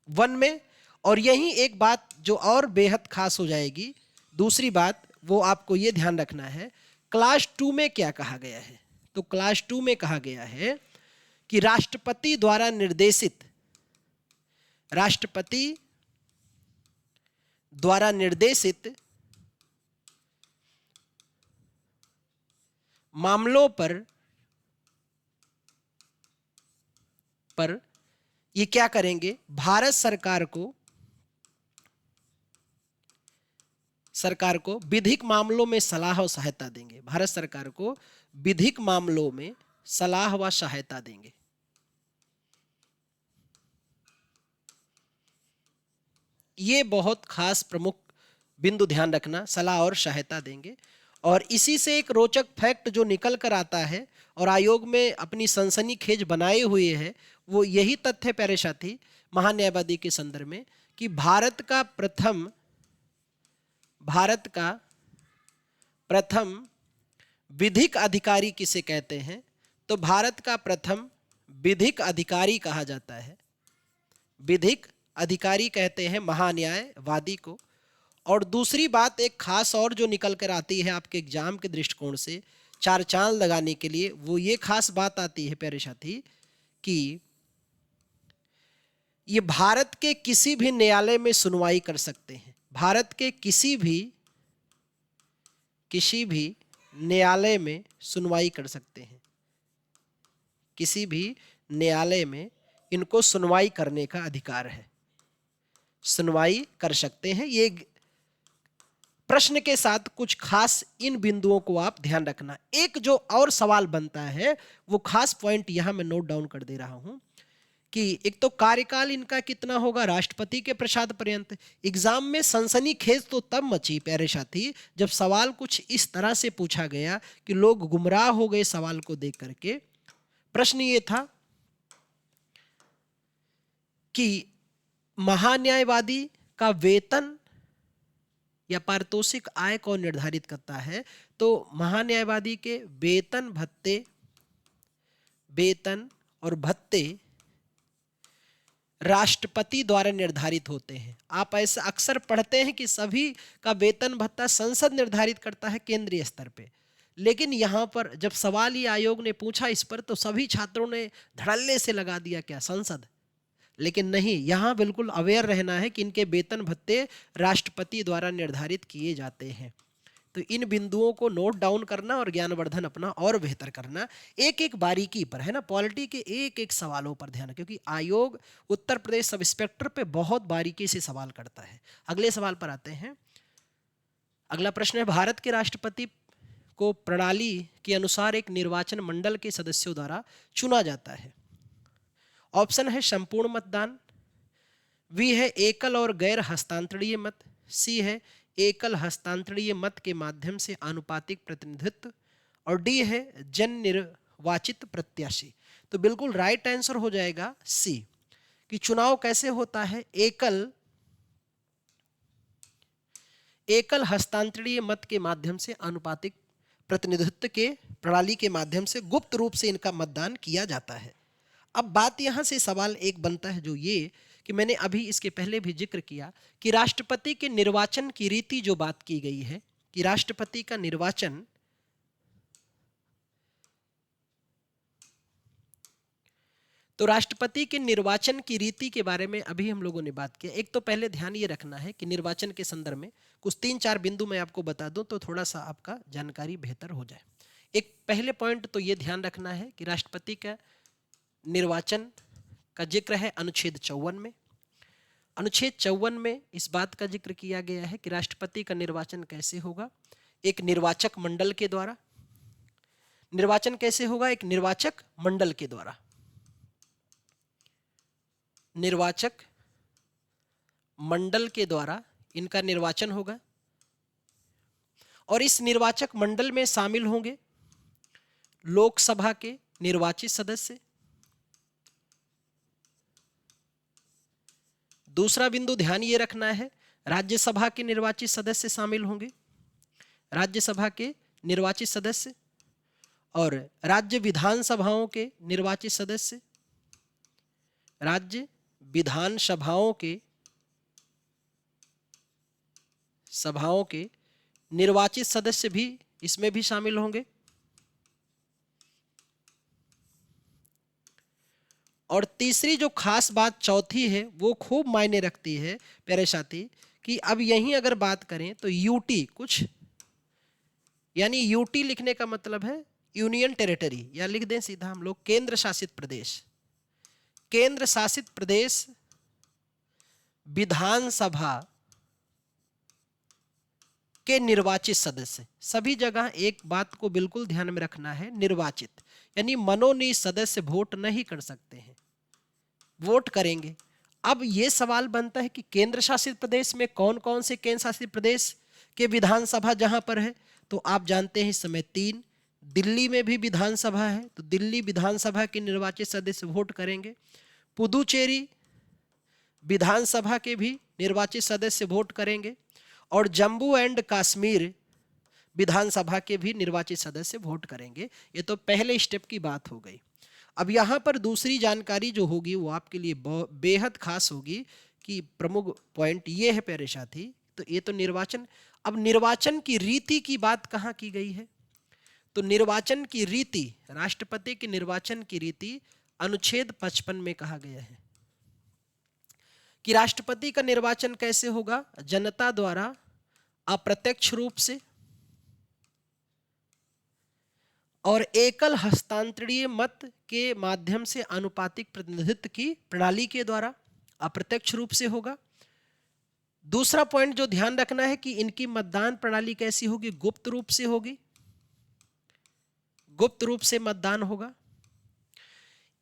1 में। और यही एक बात जो और बेहद खास हो जाएगी, दूसरी बात वो आपको ये ध्यान रखना है, क्लास 2 में क्या कहा गया है? तो क्लास 2 में कहा गया है कि राष्ट्रपति द्वारा निर्देशित, राष्ट्रपति द्वारा निर्देशित मामलों पर ये क्या करेंगे? भारत सरकार को विधिक मामलों में सलाह और सहायता देंगे। भारत सरकार को विधिक मामलों में सलाह व सहायता देंगे। ये बहुत खास प्रमुख बिंदु ध्यान रखना, सलाह और सहायता देंगे। और इसी से एक रोचक फैक्ट जो निकल कर आता है और आयोग में अपनी सनसनीखेज बनाए हुए है, वो यही तथ्य प्यारे साथी महान्यायवादी के संदर्भ में कि भारत का प्रथम विधिक अधिकारी किसे कहते हैं? तो भारत का प्रथम विधिक अधिकारी कहा जाता है, विधिक अधिकारी कहते हैं महान्यायवादी को। और दूसरी बात एक खास और जो निकल कर आती है आपके एग्जाम के दृष्टिकोण से चार चांद लगाने के लिए, वो ये खास बात आती है प्यारे साथी कि ये भारत के किसी भी न्यायालय में सुनवाई कर सकते हैं। भारत के किसी भी न्यायालय में सुनवाई कर सकते हैं। किसी भी न्यायालय में इनको सुनवाई करने का अधिकार है, सुनवाई कर सकते हैं। ये प्रश्न के साथ कुछ खास इन बिंदुओं को आप ध्यान रखना। एक जो और सवाल बनता है वो खास पॉइंट यहां मैं नोट डाउन कर दे रहा हूं कि एक तो कार्यकाल इनका कितना होगा राष्ट्रपति के प्रसाद पर्यंत। एग्जाम में सनसनीखेज तो तब मची प्यारे साथी जब सवाल कुछ इस तरह से पूछा गया कि लोग गुमराह हो गए सवाल को देख करके। प्रश्न ये था कि महान्यायवादी का वेतन या पारितोषिक आय कौन निर्धारित करता है? तो महान्यायवादी के वेतन और भत्ते राष्ट्रपति द्वारा निर्धारित होते हैं। आप ऐसा अक्सर पढ़ते हैं कि सभी का वेतन भत्ता संसद निर्धारित करता है केंद्रीय स्तर पे, लेकिन यहाँ पर जब सवाल ये आयोग ने पूछा इस पर तो सभी छात्रों ने धड़ल्ले से लगा दिया क्या संसद। लेकिन नहीं, यहाँ बिल्कुल अवेयर रहना है कि इनके वेतन भत्ते राष्ट्रपति द्वारा निर्धारित किए जाते हैं। तो इन बिंदुओं को नोट डाउन करना और ज्ञानवर्धन अपना और बेहतर करना, एक एक बारीकी पर है ना, पॉलिटी के एक एक सवालों पर ध्यान, क्योंकि आयोग उत्तर प्रदेश सब इंस्पेक्टर पे बहुत बारीकी से सवाल करता है। अगले सवाल पर आते हैं। अगला प्रश्न है, भारत के राष्ट्रपति को प्रणाली के अनुसार एक निर्वाचन मंडल के सदस्यों द्वारा चुना जाता है। ऑप्शन है संपूर्ण मतदान, बी है एकल और गैर हस्तांतरणीय मत, सी है एकल हस्तांतरणीय मत के माध्यम से आनुपातिक प्रतिनिधित्व, और डी है जन निर्वाचित प्रत्याशी। तो बिल्कुल राइट आंसर हो जाएगा सी कि चुनाव कैसे होता है, एकल हस्तांतरणीय मत के माध्यम से आनुपातिक प्रतिनिधित्व के प्रणाली के माध्यम से गुप्त रूप से इनका मतदान किया जाता है। अब बात यहां से सवाल एक बनता है जो ये कि मैंने अभी इसके पहले भी जिक्र किया कि राष्ट्रपति के निर्वाचन की रीति जो बात की गई है कि राष्ट्रपति का निर्वाचन तो राष्ट्रपति के निर्वाचन की रीति के बारे में अभी हम लोगों ने बात किया। एक तो पहले ध्यान ये रखना है कि निर्वाचन के संदर्भ में कुछ 3-4 बिंदु मैं आपको बता दूं तो थोड़ा सा आपका जानकारी बेहतर हो जाए। एक पहले पॉइंट तो ये ध्यान रखना है कि राष्ट्रपति का निर्वाचन का जिक्र है अनुच्छेद 54 में। अनुच्छेद 54 में इस बात का जिक्र किया गया है कि राष्ट्रपति का निर्वाचन कैसे होगा, एक निर्वाचक मंडल के द्वारा। निर्वाचन कैसे होगा, एक निर्वाचक मंडल के द्वारा, निर्वाचक मंडल के द्वारा इनका निर्वाचन होगा। और इस निर्वाचक मंडल में शामिल होंगे लोकसभा के निर्वाचित सदस्य। दूसरा बिंदु ध्यान ये रखना है, राज्यसभा के निर्वाचित सदस्य शामिल होंगे, राज्यसभा के निर्वाचित सदस्य, और राज्य विधानसभाओं के निर्वाचित सदस्य, राज्य विधानसभाओं के निर्वाचित सदस्य भी इसमें भी शामिल होंगे। और तीसरी जो खास बात चौथी है वो खूब मायने रखती है प्यारे साथी कि अब यहीं अगर बात करें तो यूटी कुछ, यानी यूटी लिखने का मतलब है यूनियन टेरिटरी, या लिख दें सीधा हम लोग केंद्र शासित प्रदेश। केंद्र शासित प्रदेश विधानसभा के निर्वाचित सदस्य, सभी जगह एक बात को बिल्कुल ध्यान में रखना है, निर्वाचित, यानी मनोनीत सदस्य वोट नहीं कर सकते हैं, वोट करेंगे। अब ये सवाल बनता है कि केंद्र शासित प्रदेश में कौन कौन से केंद्र शासित प्रदेश के विधानसभा जहां पर है, तो आप जानते हैं इस समय 3, दिल्ली में भी विधानसभा है तो दिल्ली विधानसभा के निर्वाचित सदस्य वोट करेंगे, पुदुचेरी विधानसभा के भी निर्वाचित सदस्य वोट करेंगे, और जम्मू एंड कश्मीर विधानसभा के भी निर्वाचित सदस्य वोट करेंगे। ये तो पहले स्टेप की बात हो गई। अब यहाँ पर दूसरी जानकारी जो होगी वो आपके लिए बेहद खास होगी कि प्रमुख पॉइंट ये है प्यारे साथी। तो ये तो निर्वाचन, अब निर्वाचन की रीति की बात कहाँ की गई है? तो निर्वाचन की रीति, राष्ट्रपति के निर्वाचन की रीति अनुच्छेद 55 में कहा गया है कि राष्ट्रपति का निर्वाचन कैसे होगा? जनता द्वारा अप्रत्यक्ष रूप से और एकल हस्तांतरणीय मत के माध्यम से आनुपातिक प्रतिनिधित्व की प्रणाली के द्वारा अप्रत्यक्ष रूप से होगा। दूसरा पॉइंट जो ध्यान रखना है कि इनकी मतदान प्रणाली कैसी होगी? गुप्त रूप से होगी, गुप्त रूप से मतदान होगा।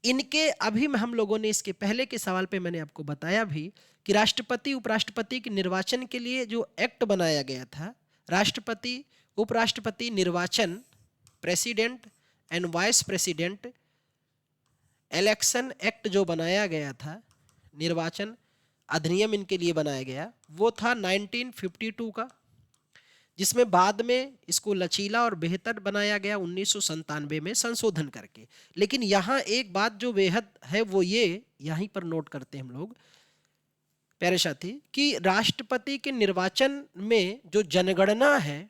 इनके अभी हम लोगों ने इसके पहले के सवाल पे मैंने आपको बताया भी कि राष्ट्रपति उपराष्ट्रपति के निर्वाचन के लिए जो एक्ट बनाया गया था, राष्ट्रपति उपराष्ट्रपति निर्वाचन, president and vice president election act जो बनाया गया था, निर्वाचन अधिनियम इनके लिए बनाया गया, वो था 1952 का, जिसमें बाद में इसको लचीला और बेहतर बनाया गया 1997 में संशोधन करके। लेकिन यहाँ एक बात जो बेहद है वो ये, यहीं पर नोट करते हैं हम लोग प्यारे साथी, कि राष्ट्रपति के निर्वाचन में जो जनगणना है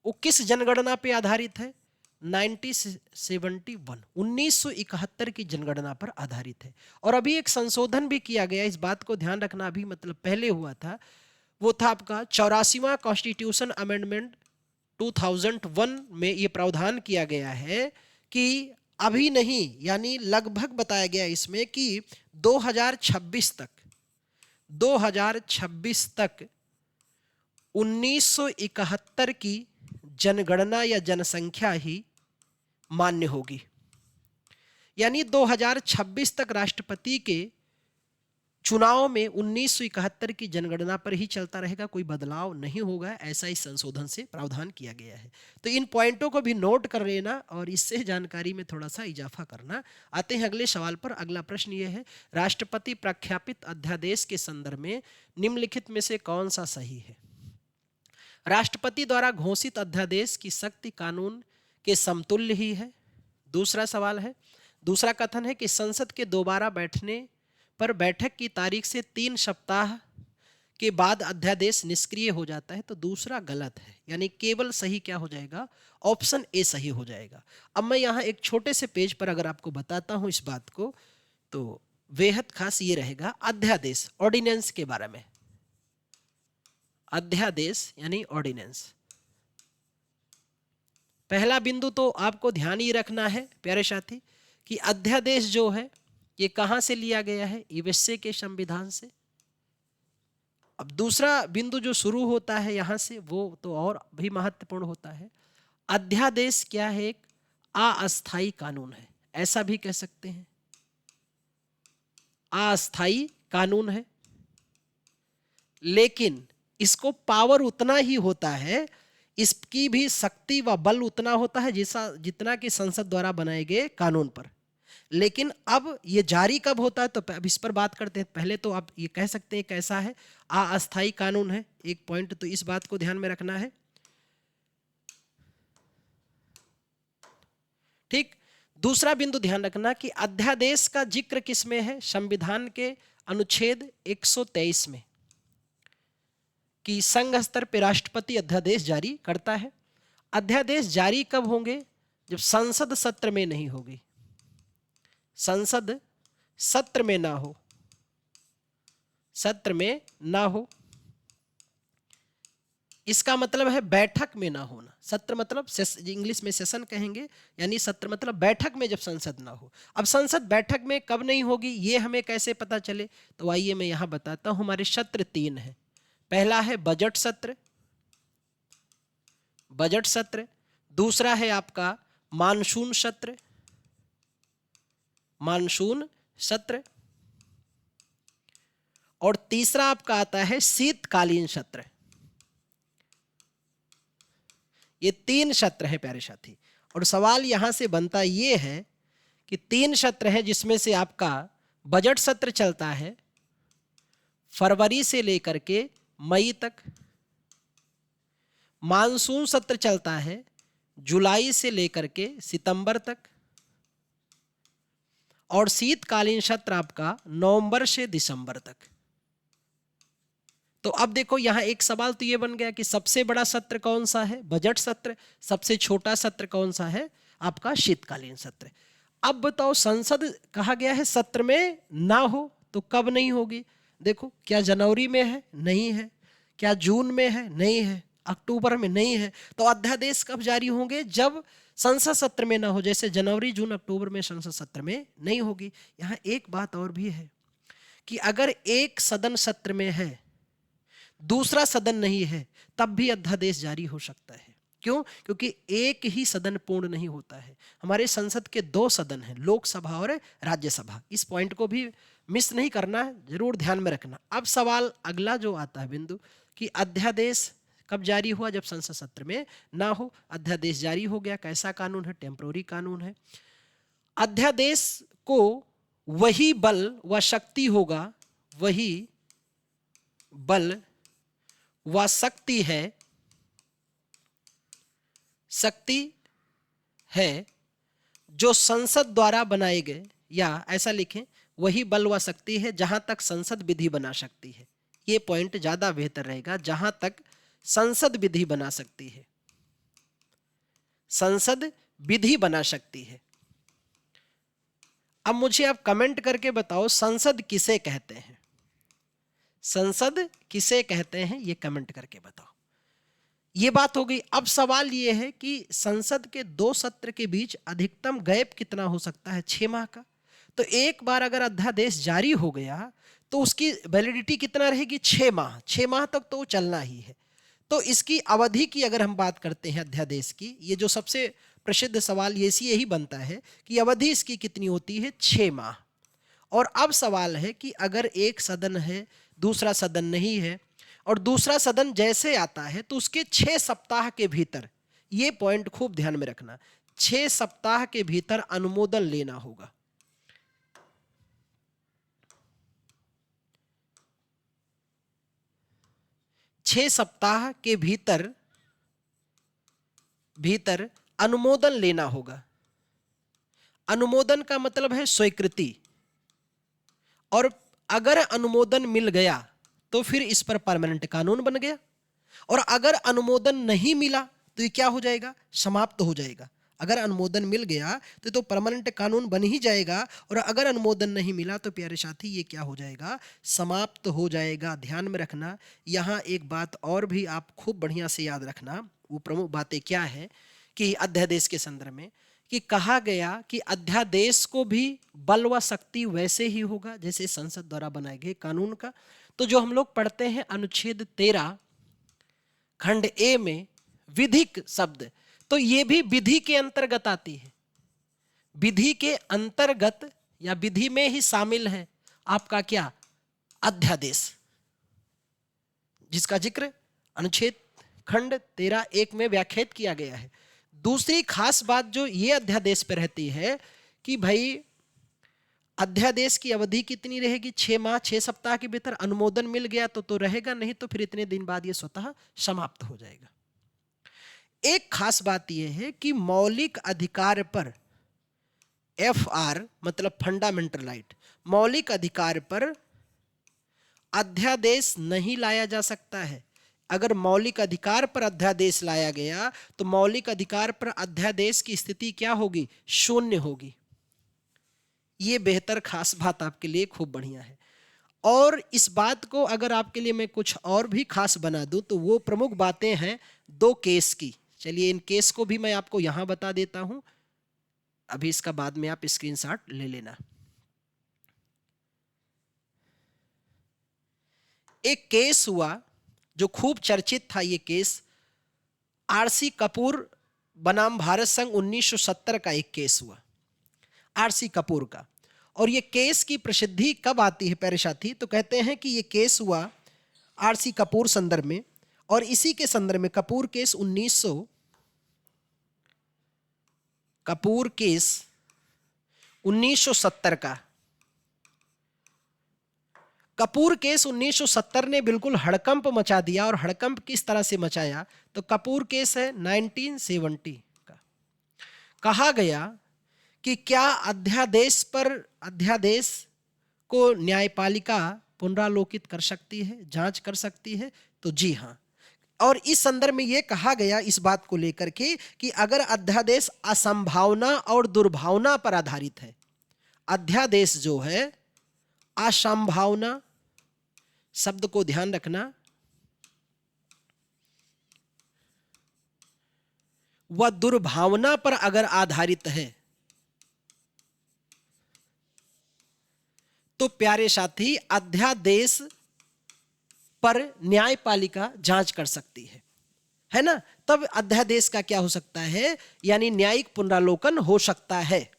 वो किस जनगणना पे आधारित है? 1971 की जनगणना पर आधारित है। और अभी एक संशोधन भी किया गया, इस बात को ध्यान रखना, अभी मतलब पहले हुआ था, वो था आपका 84वां कॉन्स्टिट्यूशन अमेंडमेंट 2001 में ये प्रावधान किया गया है कि अभी नहीं, यानी लगभग बताया गया इसमें कि 2026 तक 1971 की जनगणना या जनसंख्या ही मान्य होगी। यानी 2026 तक राष्ट्रपति के चुनाव में 1971 की जनगणना पर ही चलता रहेगा, कोई बदलाव नहीं होगा, ऐसा इस संशोधन से प्रावधान किया गया है। तो इन पॉइंटों को भी नोट कर लेना और इससे जानकारी में थोड़ा सा इजाफा करना। आते हैं अगले सवाल पर। अगला प्रश्न यह है, राष्ट्रपति प्रख्यापित अध्यादेश के संदर्भ में निम्नलिखित में से कौन सा सही है? राष्ट्रपति द्वारा घोषित अध्यादेश की शक्ति कानून के समतुल्य ही है। दूसरा सवाल है, दूसरा कथन है कि संसद के दोबारा बैठने पर बैठक की तारीख से 3 सप्ताह के बाद अध्यादेश निष्क्रिय हो जाता है। तो दूसरा गलत है, यानी केवल सही क्या हो जाएगा? ऑप्शन ए सही हो जाएगा। अब मैं यहाँ एक छोटे से पेज पर अगर आपको बताता हूँ इस बात को, तो बेहद खास ये रहेगा अध्यादेश, ऑर्डिनेंस के बारे में। अध्यादेश यानी ऑर्डिनेंस। पहला बिंदु तो आपको ध्यान ही रखना है प्यारे साथी कि अध्यादेश जो है ये कहां से लिया गया है? यूएसए के संविधान से। अब दूसरा बिंदु जो शुरू होता है यहां से, वो तो और भी महत्वपूर्ण होता है। अध्यादेश क्या है? एक अस्थायी कानून है, ऐसा भी कह सकते हैं, अस्थायी कानून है। लेकिन इसको पावर उतना ही होता है, इसकी भी शक्ति व बल उतना होता है जितना कि संसद द्वारा बनाए गए कानून पर। लेकिन अब ये जारी कब होता है? तो अब इस पर बात करते हैं। पहले तो आप ये कह सकते हैं कैसा है, अस्थायी कानून है। एक पॉइंट तो इस बात को ध्यान में रखना है, ठीक। दूसरा बिंदु ध्यान रखना कि अध्यादेश का जिक्र किसमें है? संविधान के अनुच्छेद 123 में, कि संघ स्तर पर राष्ट्रपति अध्यादेश जारी करता है। अध्यादेश जारी कब होंगे? जब संसद सत्र में नहीं होगी, संसद सत्र में ना हो, सत्र में ना हो। इसका मतलब है बैठक में ना होना। सत्र मतलब इंग्लिश में सेशन कहेंगे, यानी सत्र मतलब बैठक में जब संसद ना हो। अब संसद बैठक में कब नहीं होगी ये हमें कैसे पता चले? तो आइए मैं यहां बताता हूं। हमारे सत्र 3 है। पहला है बजट सत्र, बजट सत्र। दूसरा है आपका मानसून सत्र, मानसून सत्र। और तीसरा आपका आता है शीतकालीन सत्र। ये 3 सत्र है प्यारे साथी। और सवाल यहां से बनता ये है कि 3 सत्र है जिसमें से आपका बजट सत्र चलता है फरवरी से लेकर के मई तक, मानसून सत्र चलता है जुलाई से लेकर के सितंबर तक, और शीतकालीन सत्र आपका नवंबर से दिसंबर तक। तो अब देखो यहां एक सवाल तो ये बन गया कि सबसे बड़ा सत्र कौन सा है, बजट सत्र। सबसे छोटा सत्र कौन सा है, आपका शीतकालीन सत्र। अब बताओ, संसद कहा गया है सत्र में ना हो तो कब नहीं होगी। देखो, क्या जनवरी में है, नहीं है। क्या जून में है, नहीं है। अक्टूबर में, नहीं है। तो अध्यादेश कब जारी होंगे, जब संसद सत्र में ना हो। जैसे जनवरी, जून, अक्टूबर में संसद सत्र में नहीं होगी। यहाँ एक बात और भी है कि अगर एक सदन सत्र में है, दूसरा सदन नहीं है, तब भी अध्यादेश जारी हो सकता है। क्यों? क्योंकि एक ही सदन पूर्ण नहीं होता है। हमारे संसद के 2 सदन हैं, लोकसभा और राज्यसभा। इस पॉइंट को भी मिस नहीं करना है, जरूर ध्यान में रखना। अब सवाल अगला जो आता है बिंदु कि अध्यादेश कब जारी हुआ, जब संसद सत्र में ना हो। अध्यादेश जारी हो गया, कैसा कानून है, टेम्पोररी कानून है। अध्यादेश को वही बल व शक्ति होगा, वही बल व शक्ति है जो संसद द्वारा बनाए गए, या ऐसा लिखें, वही बल व शक्ति है जहां तक संसद विधि बना सकती है। ये पॉइंट ज्यादा बेहतर रहेगा, जहां तक संसद विधि बना सकती है। संसद विधि बना सकती है। अब मुझे आप कमेंट करके बताओ, संसद किसे कहते हैं, संसद किसे कहते हैं, ये कमेंट करके बताओ। ये बात हो गई। अब सवाल ये है कि संसद के 2 सत्र के बीच अधिकतम गैप कितना हो सकता है, 6 माह का। तो एक बार अगर अध्यादेश जारी हो गया तो उसकी वैलिडिटी कितना रहेगी, 6 माह। 6 माह तक तो चलना ही है। तो इसकी अवधि की अगर हम बात करते हैं अध्यादेश की, ये जो सबसे प्रसिद्ध सवाल यही बनता है कि अवधि इसकी कितनी होती है, 6 माह। और अब सवाल है कि अगर एक सदन है, दूसरा सदन नहीं है, और दूसरा सदन जैसे आता है तो उसके 6 सप्ताह के भीतर, ये पॉइंट खूब ध्यान में रखना, 6 सप्ताह के भीतर अनुमोदन लेना होगा। छह सप्ताह के भीतर अनुमोदन लेना होगा। अनुमोदन का मतलब है स्वीकृति। और अगर अनुमोदन मिल गया तो फिर इस पर परमानेंट कानून बन गया, और अगर अनुमोदन नहीं मिला तो ये क्या हो जाएगा, समाप्त हो जाएगा। अगर अनुमोदन मिल गया तो परमानेंट कानून बन ही जाएगा, और अगर अनुमोदन नहीं मिला तो प्यारे साथी ये क्या हो जाएगा, समाप्त हो जाएगा। ध्यान में रखना। यहाँ एक बात और भी आप खूब बढ़िया से याद रखना। वो प्रमुख बातें क्या है कि अध्यादेश के संदर्भ में कि कहा गया कि अध्यादेश को भी बल व शक्ति वैसे ही होगा जैसे संसद द्वारा बनाए गए कानून का। तो जो हम लोग पढ़ते हैं अनुच्छेद 13 खंड ए में विधिक शब्द, तो ये भी विधि के अंतर्गत आती है। विधि के अंतर्गत या विधि में ही शामिल है आपका क्या, अध्यादेश, जिसका जिक्र अनुच्छेद खंड 13(1) में व्याख्यात किया गया है। दूसरी खास बात जो ये अध्यादेश पर रहती है कि भाई अध्यादेश की अवधि कितनी रहेगी, 6 माह 6 सप्ताह के भीतर। अनुमोदन मिल गया तो रहेगा, नहीं तो फिर इतने दिन बाद ये स्वतः समाप्त हो जाएगा। एक खास बात यह है कि मौलिक अधिकार पर FR मतलब फंडामेंटल राइट, मौलिक अधिकार पर अध्यादेश नहीं लाया जा सकता है। अगर मौलिक अधिकार पर अध्यादेश लाया गया तो मौलिक अधिकार पर अध्यादेश की स्थिति क्या होगी, शून्य होगी। ये बेहतर खास बात आपके लिए खूब बढ़िया है। और इस बात को अगर आपके लिए मैं कुछ और भी खास बना दूं तो वो प्रमुख बातें हैं 2 केस की। चलिए इन केस को भी मैं आपको यहां बता देता हूं, अभी इसका बाद में आप स्क्रीनशॉट ले लेना। एक केस हुआ जो खूब चर्चित था, ये केस RC कपूर बनाम भारत संघ 1970 का एक केस हुआ, RC कपूर का। और ये केस की प्रसिद्धि कब आती है प्यारे साथी, तो कहते हैं कि ये केस हुआ RC कपूर संदर्भ में, और इसी के संदर्भ में कपूर केस 1970 का। कपूर केस 1970 ने बिल्कुल हड़कंप मचा दिया। और हड़कंप किस तरह से मचाया, तो कपूर केस है 1970 का। कहा गया कि क्या अध्यादेश को न्यायपालिका पुनरालोकित कर सकती है, जांच कर सकती है? तो जी हां। और इस संदर्भ में यह कहा गया इस बात को लेकर के कि अगर अध्यादेश असंभावना और दुर्भावना पर आधारित है, अध्यादेश जो है असंभावना, शब्द को ध्यान रखना, वह दुर्भावना पर अगर आधारित है तो प्यारे साथी अध्यादेश पर न्यायपालिका जांच कर सकती है ना? तब अध्यादेश का क्या हो सकता है, यानी न्यायिक पुनरालोकन हो सकता है,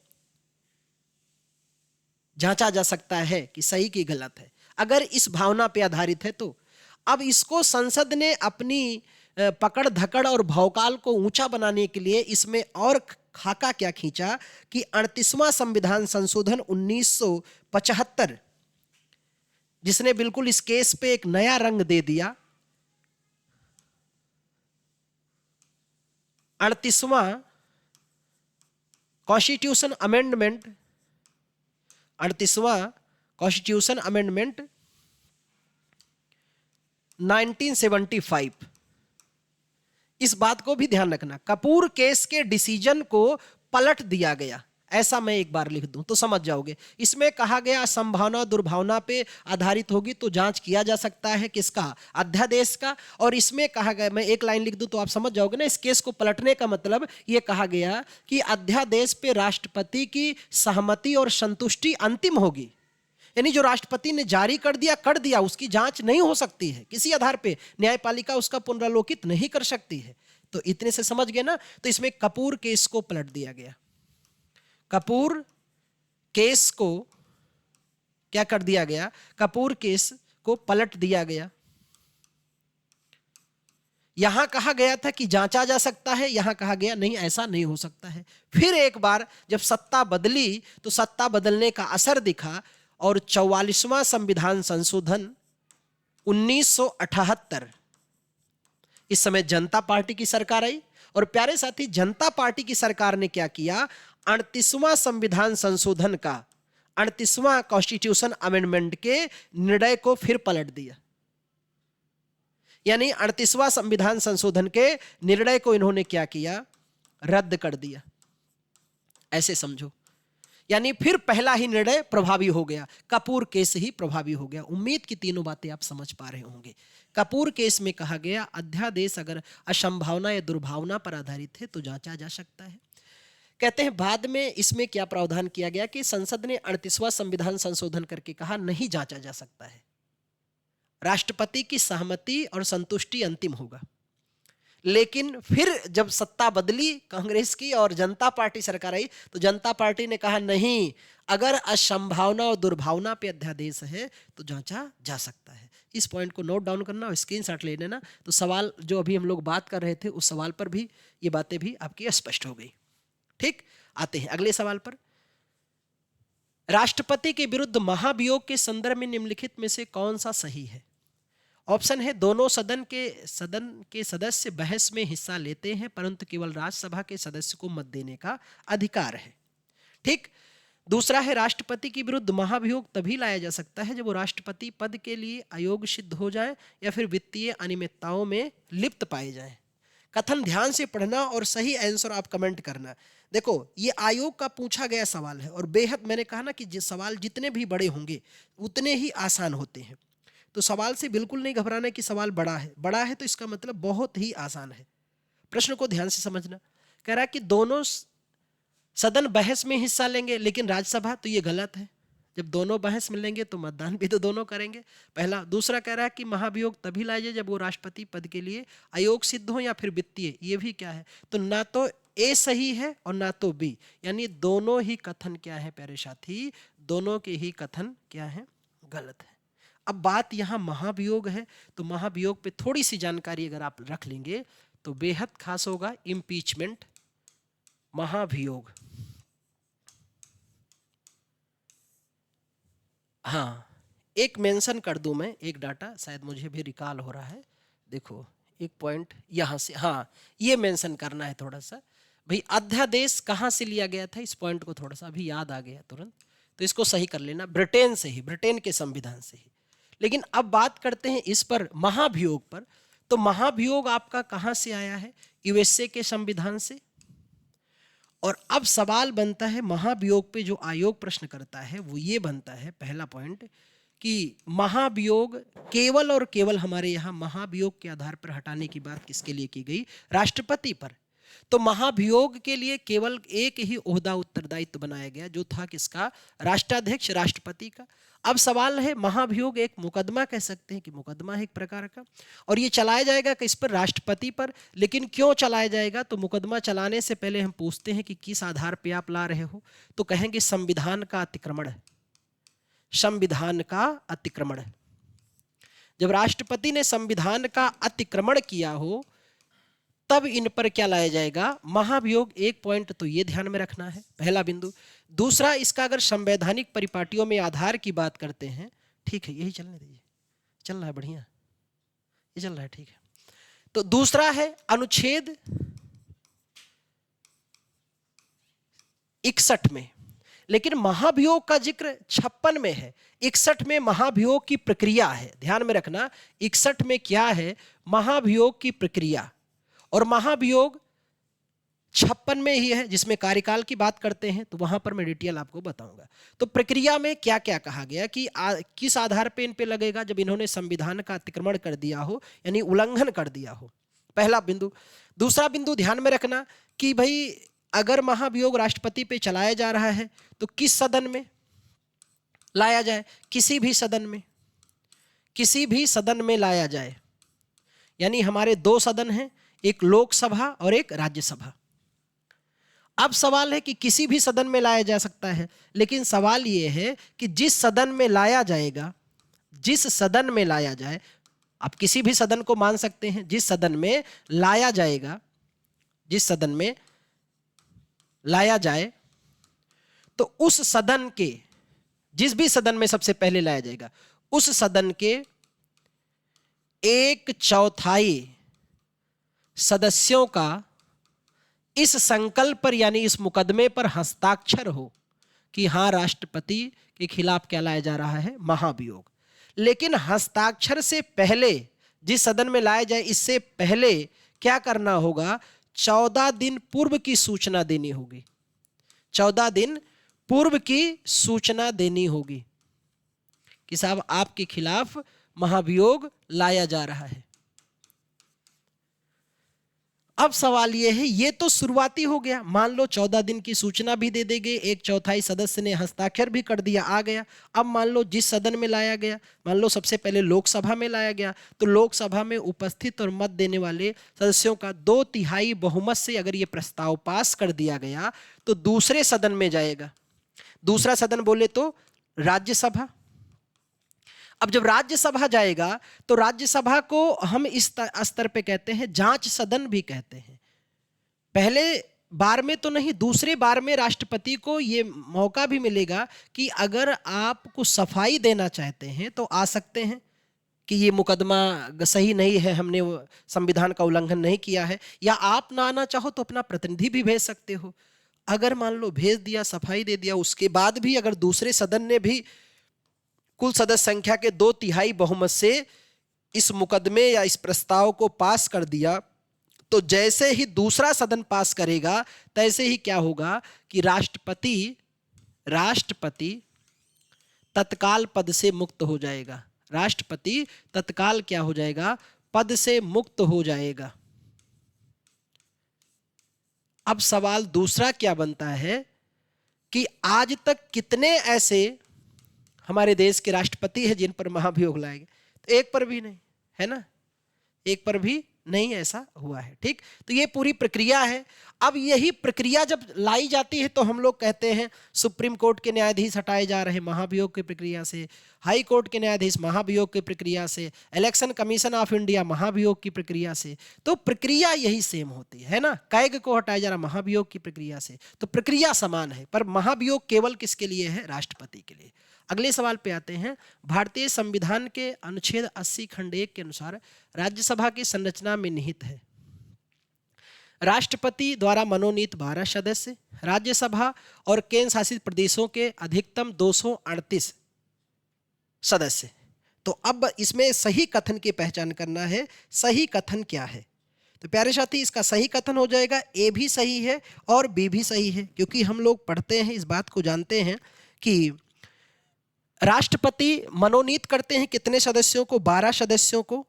जांचा जा सकता है कि सही कि गलत है, अगर इस भावना पे आधारित है तो। अब इसको संसद ने अपनी पकड़ धकड़ और भौकाल को ऊंचा बनाने के लिए इसमें और खाका क्या खींचा कि 38वां संविधान संशोधन 1975, जिसने बिल्कुल इस केस पे एक नया रंग दे दिया। 38वां कॉन्स्टिट्यूशन अमेंडमेंट, 38वां कॉन्स्टिट्यूशन अमेंडमेंट 1975, इस बात को भी ध्यान रखना, कपूर केस के डिसीजन को पलट दिया गया। ऐसा मैं एक बार लिख दूं तो समझ जाओगे। इसमें कहा गया संभावना दुर्भावना पे आधारित होगी तो जांच किया जा सकता है, किसका? अध्यादेश का। और इसमें कहा गया, मैं एक लाइन लिख दूं तो आप समझ जाओगे ना, इस केस को पलटने का मतलब यह कहा गया कि अध्यादेश पे राष्ट्रपति की सहमति और संतुष्टि अंतिम होगी, यानी जो राष्ट्रपति ने जारी कर दिया, उसकी जांच नहीं हो सकती है, किसी आधार पे न्यायपालिका उसका पुनरालोकित नहीं कर सकती है। तो इतने से समझ गए ना? तो इसमें कपूर केस को पलट दिया गया, कपूर केस को क्या कर दिया गया, कपूर केस को पलट दिया गया। यहां कहा गया था कि जांचा जा सकता है, यहां कहा गया नहीं, ऐसा नहीं हो सकता है। फिर एक बार जब सत्ता बदली तो सत्ता बदलने का असर दिखा और 44वां संविधान संशोधन 1978, इस समय जनता पार्टी की सरकार आई और प्यारे साथी जनता पार्टी की सरकार ने क्या किया, 38वां संविधान संशोधन का, 38वां कॉन्स्टिट्यूशन अमेंडमेंट के निर्णय को फिर पलट दिया, यानी 38वां संविधान संशोधन के निर्णय को इन्होंने क्या किया, रद्द कर दिया। ऐसे समझो, यानी फिर पहला ही निर्णय प्रभावी हो गया, कपूर केस ही प्रभावी हो गया। उम्मीद की तीनों बातें आप समझ पा रहे होंगे। कपूर केस में कहा गया अध्यादेश अगर असंभावना या दुर्भावना पर आधारित है तो जांचा जा सकता है। कहते हैं बाद में इसमें क्या प्रावधान किया गया कि संसद ने 38वां संविधान संशोधन करके कहा नहीं जांचा जा सकता है, राष्ट्रपति की सहमति और संतुष्टि अंतिम होगा। लेकिन फिर जब सत्ता बदली कांग्रेस की और जनता पार्टी सरकार आई तो जनता पार्टी ने कहा नहीं, अगर असंभावना और दुर्भावना पे अध्यादेश है तो जांचा जा सकता है। इस पॉइंट को नोट डाउन करना और स्क्रीनशॉट ले लेना। तो सवाल जो अभी हम लोग बात कर रहे थे उस सवाल पर भी ये बातें भी आपकी स्पष्ट हो गई। ठीक, आते हैं अगले सवाल पर। राष्ट्रपति के विरुद्ध महाभियोग के संदर्भ में निम्नलिखित में से कौन सा सही है? ऑप्शन है दोनों सदन के सदस्य बहस में हिस्सा लेते हैं परंतु केवल राज्यसभा के सदस्य को मत देने का अधिकार है। ठीक। दूसरा है राष्ट्रपति के विरुद्ध महाभियोग तभी लाया जा सकता है जब वो राष्ट्रपति पद के लिए अयोग्य सिद्ध हो जाए या फिर वित्तीय अनियमितताओं में लिप्त पाए जाएं। कथन ध्यान से पढ़ना और सही आंसर आप कमेंट करना। देखो ये आयोग का पूछा गया सवाल है और बेहद, मैंने कहा ना कि सवाल जितने भी बड़े होंगे उतने ही आसान होते हैं। तो सवाल से बिल्कुल नहीं घबराना कि सवाल बड़ा है तो इसका मतलब बहुत ही आसान है। प्रश्न को ध्यान से समझना। कह रहा है कि दोनों सदन बहस में हिस्सा लेंगे लेकिन राज्यसभा, तो ये गलत है। जब दोनों बहस में लेंगे तो मतदान भी तो दोनों करेंगे, पहला। दूसरा कह रहा है कि महाभियोग तभी लाया जाए जब वो राष्ट्रपति पद के लिए अयोग्य सिद्ध हो या फिर वित्तीय, ये भी क्या है, तो ना तो ए सही है और ना तो बी, यानी दोनों ही कथन क्या है प्यारे साथी, दोनों के ही कथन क्या है, गलत है। अब बात यहां महाभियोग है तो महाभियोग पे थोड़ी सी जानकारी अगर आप रख लेंगे तो बेहद खास होगा। इम्पीचमेंट, महाभियोग, हाँ एक मेंशन कर दूं मैं, एक डाटा शायद मुझे भी रिकॉल हो रहा है। देखो एक पॉइंट यहां से, हाँ ये मेंशन करना है थोड़ा सा, भाई अध्यादेश कहाँ से लिया गया था, इस पॉइंट को थोड़ा सा अभी याद आ गया तुरंत, तो इसको सही कर लेना, ब्रिटेन से ही, ब्रिटेन के संविधान से ही। लेकिन अब बात करते हैं इस पर, महाभियोग पर। तो महाभियोग आपका कहाँ से आया है, यूएसए के संविधान से। और अब सवाल बनता है महाभियोग पे, जो आयोग प्रश्न करता है वो ये बनता है, पहला पॉइंट, कि महाभियोग केवल और केवल हमारे यहाँ महाभियोग के आधार पर हटाने की बात किसके लिए की गई, राष्ट्रपति पर। तो महाभियोग के लिए केवल एक ही ओहदा उत्तरदायित्व बनाया गया, जो था किसका, राष्ट्राध्यक्ष, राष्ट्रपति का। अब सवाल है, महाभियोग एक मुकदमा कह सकते हैं कि मुकदमा है एक प्रकार का, और ये चलाया जाएगा किस पर, राष्ट्रपति पर। लेकिन क्यों चलाया जाएगा, तो मुकदमा चलाने से पहले हम पूछते हैं कि किस आधार पर आप ला रहे हो, तो कहेंगे संविधान का अतिक्रमण है, संविधान का अतिक्रमण है। जब राष्ट्रपति ने संविधान का अतिक्रमण किया हो तब इन पर क्या लाया जाएगा, महाभियोग। एक पॉइंट तो ये ध्यान में रखना है, पहला बिंदु। दूसरा, इसका अगर संवैधानिक परिपाटियों में आधार की बात करते हैं, ठीक है यही चलने दीजिए, चल रहा है बढ़िया, ये चल रहा है ठीक है। तो दूसरा है अनुच्छेद 61 में, लेकिन महाभियोग का जिक्र 56 में है, 61 में महाभियोग की प्रक्रिया है। ध्यान में रखना 61 में क्या है, महाभियोग की प्रक्रिया, और महाभियोग 56 में ही है जिसमें कार्यकाल की बात करते हैं, तो वहां पर मैं डिटेल आपको बताऊंगा। तो प्रक्रिया में क्या क्या कहा गया कि किस आधार पे इन पे लगेगा, जब इन्होंने संविधान का अतिक्रमण कर दिया हो, यानी उल्लंघन कर दिया हो, पहला बिंदु। दूसरा बिंदु ध्यान में रखना कि भाई अगर महाभियोग राष्ट्रपति पे चलाया जा रहा है तो किस सदन में लाया जाए, किसी भी सदन में, किसी भी सदन में लाया जाए। यानी हमारे दो सदन हैं, एक लोकसभा और एक राज्यसभा। अब सवाल है कि किसी भी सदन में लाया जा सकता है, लेकिन सवाल यह है कि जिस सदन में लाया जाएगा, जिस सदन में लाया जाए, आप किसी भी सदन को मान सकते हैं, जिस सदन में लाया जाएगा, जिस सदन में लाया जाए, तो उस सदन के, जिस भी सदन में सबसे पहले लाया जाएगा, उस सदन के 1/4 सदस्यों का इस संकल्प पर, यानी इस मुकदमे पर हस्ताक्षर हो कि हां राष्ट्रपति के खिलाफ क्या लाया जा रहा है, महाभियोग। लेकिन हस्ताक्षर से पहले, जिस सदन में लाया जाए इससे पहले क्या करना होगा, 14 दिन पूर्व की सूचना देनी होगी, 14 दिन पूर्व की सूचना देनी होगी कि साहब आपके खिलाफ महाभियोग लाया जा रहा है। अब सवाल यह है, ये तो शुरुआती हो गया, मान लो 14 दिन की सूचना भी दे देंगे, 1/4 सदस्य ने हस्ताक्षर भी कर दिया, आ गया। अब मान लो जिस सदन में लाया गया, मान लो सबसे पहले लोकसभा में लाया गया, तो लोकसभा में उपस्थित और मत देने वाले सदस्यों का 2/3 बहुमत से अगर ये प्रस्ताव पास कर दिया गया तो दूसरे सदन में जाएगा। दूसरा सदन बोले तो राज्यसभा। अब जब राज्यसभा जाएगा तो राज्यसभा को हम इस स्तर पे कहते हैं जांच सदन भी कहते हैं। पहले बार में तो नहीं, दूसरे बार में राष्ट्रपति को ये मौका भी मिलेगा कि अगर आपको सफाई देना चाहते हैं तो आ सकते हैं कि ये मुकदमा सही नहीं है, हमने संविधान का उल्लंघन नहीं किया है, या आप ना आना चाहो तो अपना प्रतिनिधि भी भेज सकते हो। अगर मान लो भेज दिया, सफाई दे दिया, उसके बाद भी अगर दूसरे सदन ने भी कुल सदस्य संख्या के 2/3 बहुमत से इस मुकदमे या इस प्रस्ताव को पास कर दिया, तो जैसे ही दूसरा सदन पास करेगा तैसे ही क्या होगा कि राष्ट्रपति तत्काल पद से मुक्त हो जाएगा। राष्ट्रपति तत्काल क्या हो जाएगा, पद से मुक्त हो जाएगा। अब सवाल दूसरा क्या बनता है कि आज तक कितने ऐसे हमारे देश के राष्ट्रपति हैं जिन पर महाभियोग लाए गए, तो एक पर भी नहीं है ना, एक पर भी नहीं ऐसा हुआ है। ठीक, तो ये पूरी प्रक्रिया है। अब यही प्रक्रिया जब लाई जाती है तो हम लोग कहते हैं सुप्रीम कोर्ट के न्यायाधीश हटाए जा रहे हैं महाभियोग की प्रक्रिया से, हाई कोर्ट के न्यायाधीश महाभियोग की प्रक्रिया से, इलेक्शन कमीशन ऑफ इंडिया महाभियोग की प्रक्रिया से। तो प्रक्रिया यही सेम होती है ना, कैग को हटाया जा रहा महाभियोग की प्रक्रिया से, तो प्रक्रिया समान है, पर महाभियोग केवल किसके लिए है, राष्ट्रपति के लिए। अगले सवाल पे आते हैं। भारतीय संविधान के अनुच्छेद 80 खंड 1 के अनुसार राज्यसभा की संरचना में निहित है। राष्ट्रपति द्वारा मनोनीत 12 सदस्य, राज्यसभा और केंद्र शासित प्रदेशों के अधिकतम 238 सदस्य। तो अब इसमें सही कथन की पहचान करना है। सही कथन क्या है? तो प्यारे साथी, इसका सही कथन हो जाएगा ए भी सही है और बी भी सही है, क्योंकि हम लोग पढ़ते हैं, इस बात को जानते हैं कि राष्ट्रपति मनोनीत करते हैं कितने सदस्यों को? 12 सदस्यों को।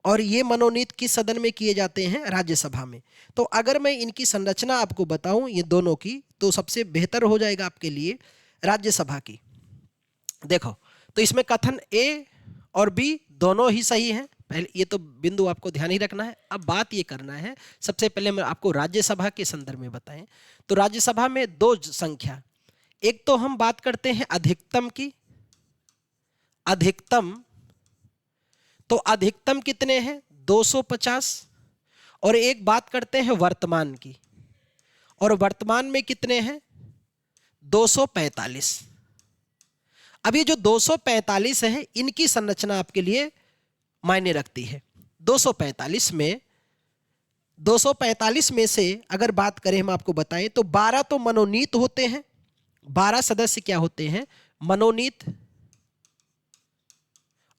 और ये मनोनीत किस सदन में किए जाते हैं? राज्यसभा में। तो अगर मैं इनकी संरचना आपको बताऊं ये दोनों की, तो सबसे बेहतर हो जाएगा आपके लिए राज्यसभा की। देखो, तो इसमें कथन ए और बी दोनों ही सही हैं। पहले ये तो बिंदु आपको ध्यान ही रखना है। अब बात ये करना है, सबसे पहले मैं आपको राज्यसभा के संदर्भ में बताएं तो राज्यसभा में 2 संख्या, एक तो हम बात करते हैं अधिकतम की, अधिकतम, तो अधिकतम कितने हैं? 250। और एक बात करते हैं वर्तमान की, और वर्तमान में कितने हैं? 245। अब ये जो 245 है, इनकी संरचना आपके लिए मायने रखती है। 245 में से अगर बात करें, हम आपको बताएं तो 12 तो मनोनीत होते हैं। 12 सदस्य क्या होते हैं? मनोनीत।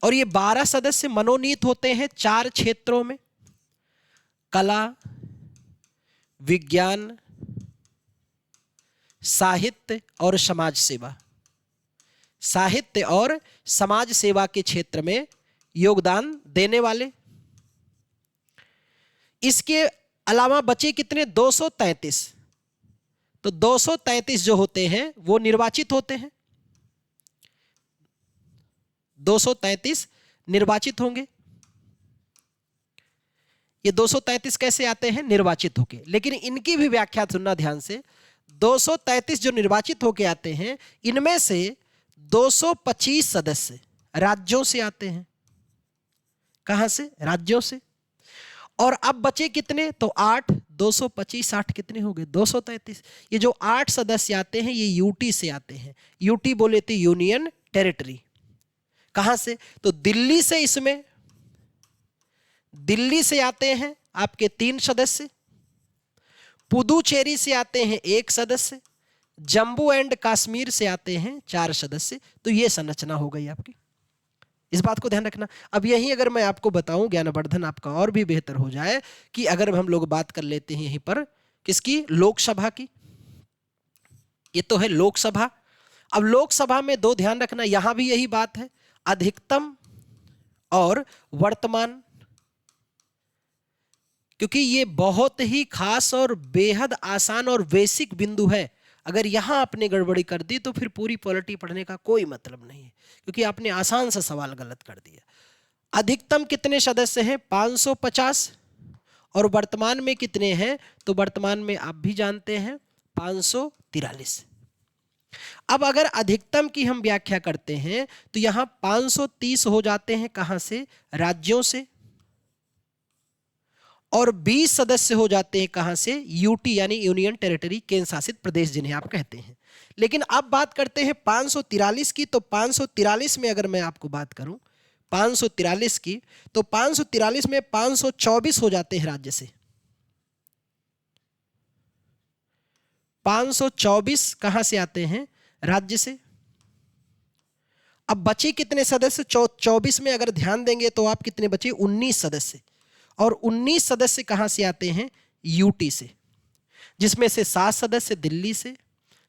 और ये 12 सदस्य मनोनीत होते हैं 4 क्षेत्रों में: कला, विज्ञान, साहित्य और समाज सेवा। साहित्य और समाज सेवा के क्षेत्र में योगदान देने वाले। इसके अलावा बचे कितने? 233। तो 233 जो होते हैं वो निर्वाचित होते हैं। 233 निर्वाचित होंगे। ये 233 कैसे आते हैं? निर्वाचित होके। लेकिन इनकी भी व्याख्या सुनना ध्यान से। 233 जो निर्वाचित होके आते हैं, इनमें से 225 सदस्य राज्यों से आते हैं। कहां से? राज्यों से। और अब बचे कितने? तो 8, 225 8 कितने हो गए? 233। ये जो 8 सदस्य आते हैं ये यूटी से आते हैं। यूटी बोले थे यूनियन टेरिटरी। कहां से? तो दिल्ली से। इसमें दिल्ली से आते हैं आपके 3 सदस्य, पुदुचेरी से आते हैं 1 सदस्य, जम्मू एंड कश्मीर से आते हैं 4 सदस्य। तो ये संरचना हो गई आपकी। इस बात को ध्यान रखना। अब यही अगर मैं आपको बताऊं, ज्ञानवर्धन आपका और भी बेहतर हो जाए, कि अगर हम लोग बात कर लेते हैं यहीं पर किसकी? लोकसभा की। ये तो है लोकसभा। अब लोकसभा में 2 ध्यान रखना, यहां भी यही बात है, अधिकतम और वर्तमान। क्योंकि ये बहुत ही खास और बेहद आसान और बेसिक बिंदु है। अगर यहां आपने गड़बड़ी कर दी तो फिर पूरी पॉलिटी पढ़ने का कोई मतलब नहीं है, क्योंकि आपने आसान सा सवाल गलत कर दिया। अधिकतम कितने सदस्य हैं? 550। और वर्तमान में कितने हैं? तो वर्तमान में आप भी जानते हैं 543। अब अगर अधिकतम की हम व्याख्या करते हैं तो यहां 530 हो जाते हैं। कहां से? राज्यों से। और 20 सदस्य हो जाते हैं कहां से? यूटी यानी यूनियन टेरिटरी, केंद्र शासित प्रदेश जिन्हें आप कहते हैं। लेकिन अब बात करते हैं 543 की। तो 543 में अगर मैं आपको बात करूं 543 की, तो 543 में 524 हो जाते हैं राज्य से। 524 कहां से आते हैं? राज्य से। अब बचे कितने सदस्य? 24 में अगर ध्यान देंगे तो आप कितने बचे? 19 सदस्य। और 19 सदस्य कहां से आते हैं? यूटी से, जिसमें से 7 सदस्य दिल्ली से,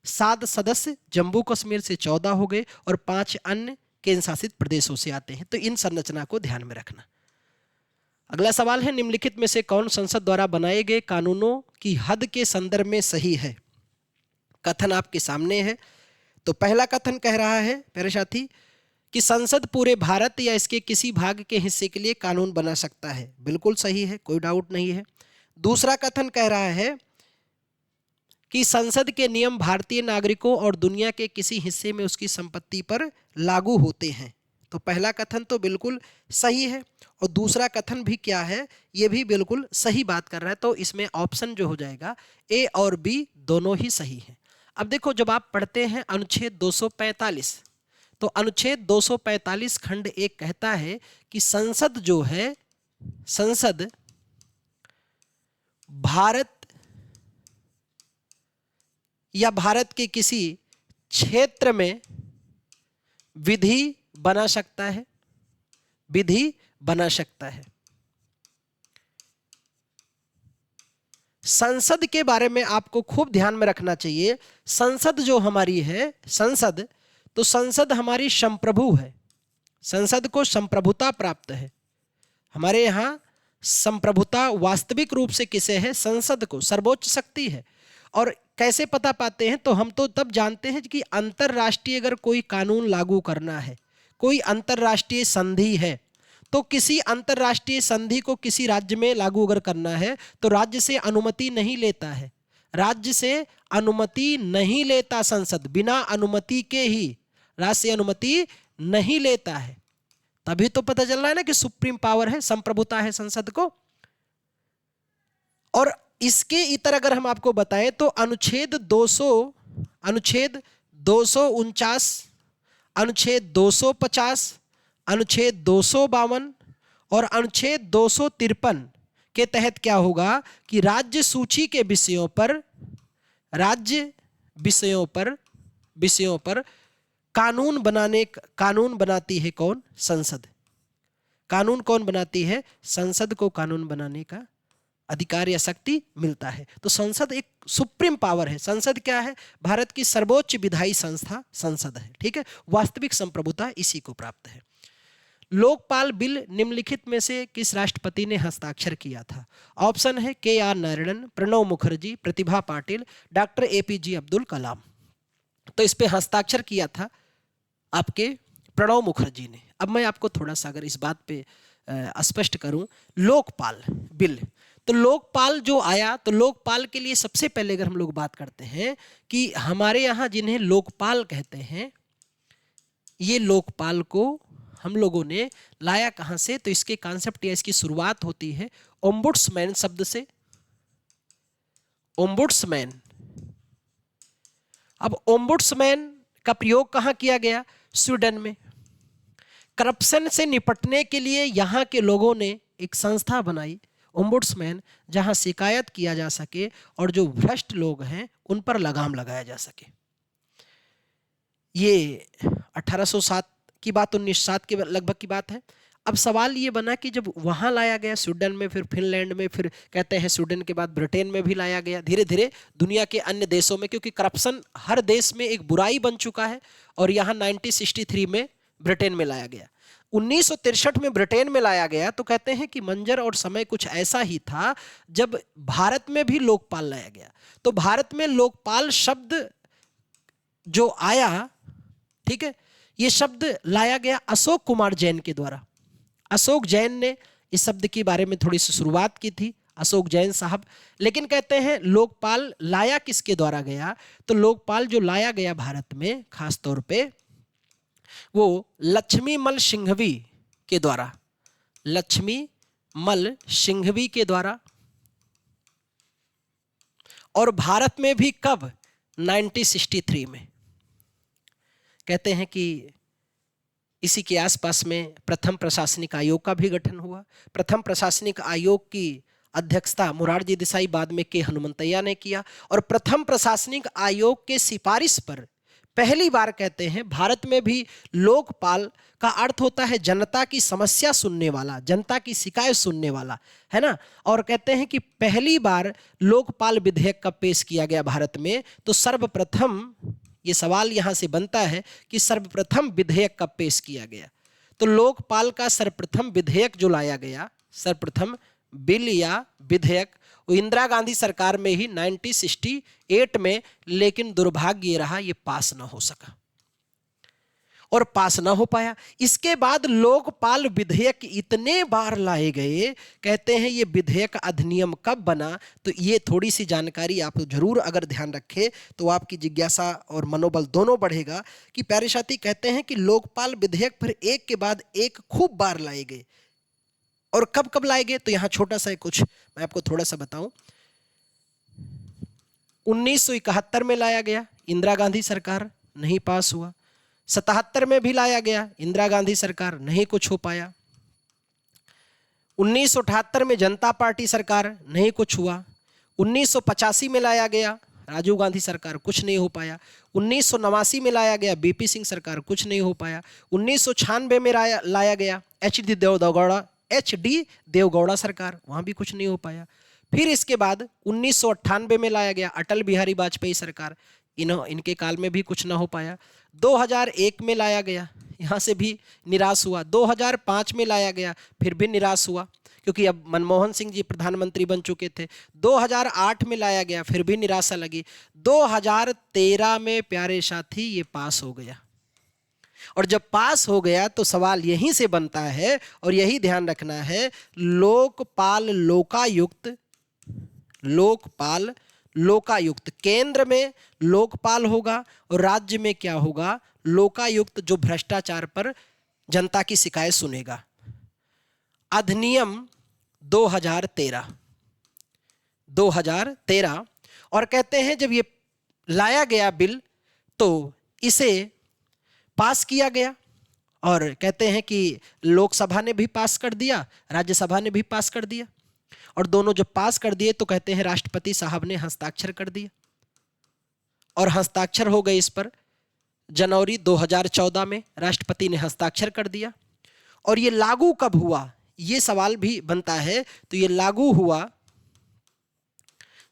7 सदस्य जम्मू कश्मीर से 14 हो गए, और 5 अन्य केंद्र शासित प्रदेशों से आते हैं। तो इन संरचना को ध्यान में रखना। अगला सवाल है, निम्नलिखित में से कौन संसद द्वारा बनाए गए कानूनों की हद के संदर्भ में सही है? कथन आपके सामने है। तो पहला कथन कह रहा है प्यारे साथी कि संसद पूरे भारत या इसके किसी भाग के हिस्से के लिए कानून बना सकता है। बिल्कुल सही है, कोई डाउट नहीं है। दूसरा कथन कह रहा है कि संसद के नियम भारतीय नागरिकों और दुनिया के किसी हिस्से में उसकी संपत्ति पर लागू होते हैं। तो पहला कथन तो बिल्कुल सही है, और दूसरा कथन भी क्या है? ये भी बिल्कुल सही बात कर रहा है। तो इसमें ऑप्शन जो हो जाएगा ए और बी दोनों ही सही हैं। अब देखो, जब आप पढ़ते हैं अनुच्छेद 245, तो अनुच्छेद 245 खंड 1 कहता है कि संसद जो है, संसद भारत या भारत के किसी क्षेत्र में विधि बना सकता है, विधि बना सकता है। संसद के बारे में आपको खूब ध्यान में रखना चाहिए। संसद जो हमारी है, संसद, तो संसद हमारी संप्रभु है, संसद को संप्रभुता प्राप्त है। हमारे यहाँ संप्रभुता वास्तविक रूप से किसे है? संसद को, सर्वोच्च शक्ति है। और कैसे पता पाते हैं? तो हम तो तब जानते हैं कि अंतरराष्ट्रीय अगर कोई कानून लागू करना है, कोई अंतरराष्ट्रीय संधि है, तो किसी अंतरराष्ट्रीय संधि को किसी राज्य में लागू अगर करना है तो राज्य से अनुमति नहीं लेता है, राज्य से अनुमति नहीं लेता संसद, बिना अनुमति के ही राज्य से अनुमति नहीं लेता है। तभी तो पता चल रहा है ना कि सुप्रीम पावर है, संप्रभुता है संसद को। और इसके इतर अगर हम आपको बताएं तो अनुच्छेद 200, अनुच्छेद 249, अनुच्छेद 250, अनुच्छेद 252 और अनुच्छेद 253 के तहत क्या होगा कि राज्य सूची के विषयों पर, राज्य विषयों पर कानून बनाती है कौन? संसद। कानून कौन बनाती है? संसद को कानून बनाने का अधिकार या शक्ति मिलता है। तो संसद एक सुप्रीम पावर है। संसद क्या है? भारत की सर्वोच्च विधायी संस्था संसद है, ठीक है। वास्तविक संप्रभुता इसी को प्राप्त है। लोकपाल बिल निम्नलिखित में से किस राष्ट्रपति ने हस्ताक्षर किया था? ऑप्शन है KR Narayanan, Pranab Mukherjee, Pratibha Patil, doctor APJ Abdul Kalam. तो इस पे हस्ताक्षर किया था आपके प्रणब मुखर्जी ने। अब मैं आपको थोड़ा सा अगर इस बात पे स्पष्ट करूं, लोकपाल बिल, तो लोकपाल जो आया, तो लोकपाल के लिए सबसे पहले अगर हम लोग बात करते हैं कि हमारे यहाँ जिन्हें लोकपाल कहते हैं, ये लोकपाल को हम लोगों ने लाया कहां से? तो इसके कॉन्सेप्ट या इसकी शुरुआत होती है ओम्बुड्समैन शब्द से। ओम्बुड्समैन। अब ओम्बुड्समैन का प्रयोग कहां किया गया? स्वीडन में। करप्शन से निपटने के लिए यहां के लोगों ने एक संस्था बनाई ओम्बुड्समैन, जहां शिकायत किया जा सके और जो भ्रष्ट लोग हैं उन पर लगाम लगाया जा सके। ये 1807 की बात, 1907 के लगभग की बात है। अब सवाल ये बना कि जब वहां लाया गया स्वीडन में, फिर फिनलैंड में, फिर कहते हैं स्वीडन के बाद ब्रिटेन में भी लाया गया, धीरे धीरे दुनिया के अन्य देशों में, क्योंकि करप्शन हर देश में एक बुराई बन चुका है। और यहाँ 1963 में ब्रिटेन में लाया गया। 1963 में ब्रिटेन में लाया गया तो कहते हैं कि मंजर और समय कुछ ऐसा ही था जब भारत में भी लोकपाल लाया गया। तो भारत में लोकपाल शब्द जो आया, ठीक है, ये शब्द लाया गया अशोक कुमार जैन के द्वारा। अशोक जैन ने इस शब्द के बारे में थोड़ी सी शुरुआत की थी, अशोक जैन साहब। लेकिन कहते हैं लोकपाल लाया किसके द्वारा गया? तो लोकपाल जो लाया गया भारत में खास तौर पे वो लक्ष्मीमल सिंघवी के द्वारा, लक्ष्मीमल सिंघवी के द्वारा। और भारत में भी कब? 1963 में। कहते हैं कि इसी के आसपास में प्रथम प्रशासनिक आयोग का भी गठन हुआ। प्रथम प्रशासनिक आयोग की अध्यक्षता मोरारजी देसाई, बाद में के हनुमंतैया ने किया। और प्रथम प्रशासनिक आयोग के सिफारिश पर पहली बार कहते हैं भारत में भी लोकपाल का अर्थ होता है जनता की समस्या सुनने वाला, जनता की शिकायत सुनने वाला, है ना। और कहते हैं कि पहली बार लोकपाल विधेयक कब पेश किया गया भारत में? तो सर्वप्रथम, ये सवाल यहां से बनता है कि सर्वप्रथम विधेयक कब पेश किया गया? तो लोकपाल का सर्वप्रथम विधेयक जो लाया गया, सर्वप्रथम बिल या विधेयक, वो इंदिरा गांधी सरकार में ही 1968 में। लेकिन दुर्भाग्य ये रहा, ये पास ना हो सका और पास ना हो पाया। इसके बाद लोकपाल विधेयक इतने बार लाए गए, कहते हैं ये विधेयक अधिनियम कब बना? तो ये थोड़ी सी जानकारी आप जरूर अगर ध्यान रखें तो आपकी जिज्ञासा और मनोबल दोनों बढ़ेगा। कि प्यारे साथी, कहते हैं कि लोकपाल विधेयक फिर एक के बाद एक खूब बार लाए गए। और कब कब लाए गए? तो यहां छोटा सा कुछ मैं आपको थोड़ा सा बताऊं। 1971 में लाया गया, इंदिरा गांधी सरकार, नहीं पास हुआ। 77 में भी लाया गया, इंदिरा गांधी सरकार, नहीं कुछ हो पाया। 1978 में जनता पार्टी सरकार, नहीं कुछ हुआ। 1985 में लाया गया, राजीव गांधी सरकार, कुछ नहीं हो पाया। 1989 में लाया गया बीपी सिंह सरकार, कुछ नहीं हो पाया। 1996 में लाया गया एच.डी. देवगौड़ा सरकार, वहाँ भी कुछ नहीं हो पाया। फिर इसके बाद 1998 में लाया गया अटल बिहारी वाजपेयी सरकार, इनके काल में भी कुछ ना हो पाया। 2001 में लाया गया, यहाँ से भी निराश हुआ। 2005 में लाया गया, फिर भी निराश हुआ क्योंकि अब मनमोहन सिंह जी प्रधानमंत्री बन चुके थे। 2008 में लाया गया, फिर भी निराशा लगी। 2013 में प्यारे साथी ये पास हो गया, और जब पास हो गया तो सवाल यहीं से बनता है और यही ध्यान रखना है, लोकपाल लोकायुक्त, केंद्र में लोकपाल होगा और राज्य में क्या होगा, लोकायुक्त, जो भ्रष्टाचार पर जनता की शिकायत सुनेगा। अधिनियम 2013 और कहते हैं जब ये लाया गया बिल तो इसे पास किया गया, और कहते हैं कि लोकसभा ने भी पास कर दिया, राज्यसभा ने भी पास कर दिया, और दोनों जब पास कर दिए तो कहते हैं राष्ट्रपति साहब ने हस्ताक्षर कर दिया, और हस्ताक्षर हो गए इस पर। जनवरी 2014 में राष्ट्रपति ने हस्ताक्षर कर दिया। और ये लागू कब हुआ, ये सवाल भी बनता है। तो ये लागू हुआ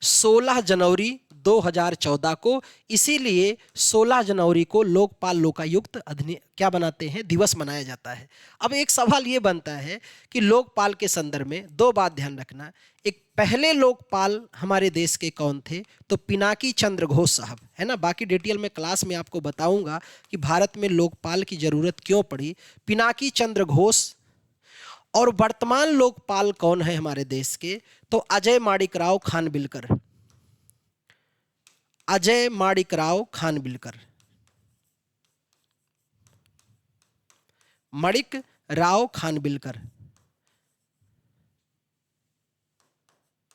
16 जनवरी 2014 को, इसीलिए 16 जनवरी को लोकपाल लोकायुक्त क्या बनाते हैं, दिवस मनाया जाता है। अब एक सवाल ये बनता है कि लोकपाल के संदर्भ में दो बात ध्यान रखना। एक, पहले लोकपाल हमारे देश के कौन थे, तो पिनाकी चंद्र घोष साहब, है ना। बाकी डिटेल में क्लास में आपको बताऊंगा कि भारत में लोकपाल की जरूरत क्यों पड़ी। पिनाकी चंद्र घोष। और वर्तमान लोकपाल कौन है हमारे देश के, तो अजय माणिकराव खानविलकर। अजय माणिकराव खानविलकर, माणिकराव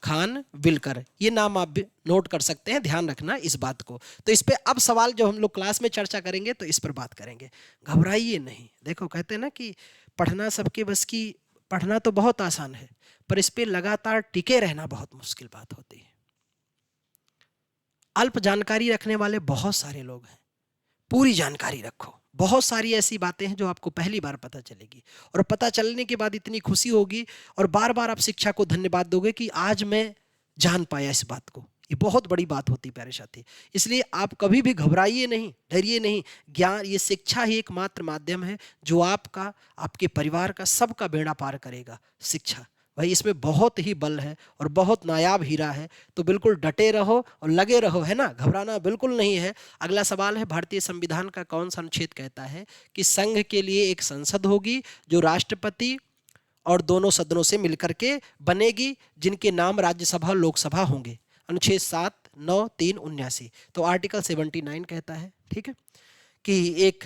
खानविलकर, ये नाम आप भी नोट कर सकते हैं, ध्यान रखना इस बात को। तो इस पे अब सवाल जो हम लोग क्लास में चर्चा करेंगे तो इस पर बात करेंगे, घबराइए नहीं। देखो कहते हैं ना कि पढ़ना सबके बस की, पढ़ना तो बहुत आसान है, पर इस पे लगातार टिके रहना बहुत मुश्किल बात होती है। अल्प जानकारी रखने वाले बहुत सारे लोग हैं, पूरी जानकारी रखो। बहुत सारी ऐसी बातें हैं जो आपको पहली बार पता चलेगी, और पता चलने के बाद इतनी खुशी होगी और बार बार आप शिक्षा को धन्यवाद दोगे कि आज मैं जान पाया इस बात को। ये बहुत बड़ी बात होती है प्यारे साथी। इसलिए आप कभी भी घबराइए नहीं, डरिए नहीं। ज्ञान, ये शिक्षा ही एकमात्र माध्यम है जो आपका, आपके परिवार का, सबका बेड़ा पार करेगा। शिक्षा भाई, इसमें बहुत ही बल है और बहुत नायाब हीरा है। तो बिल्कुल डटे रहो और लगे रहो, है ना, घबराना बिल्कुल नहीं है। अगला सवाल है, भारतीय संविधान का कौन सा अनुच्छेद कहता है कि संघ के लिए एक संसद होगी जो राष्ट्रपति और दोनों सदनों से मिलकर के बनेगी, जिनके नाम राज्यसभा और लोकसभा होंगे। अनुच्छेद 7, 9, 3, 79। तो आर्टिकल 79 कहता है, ठीक है, कि एक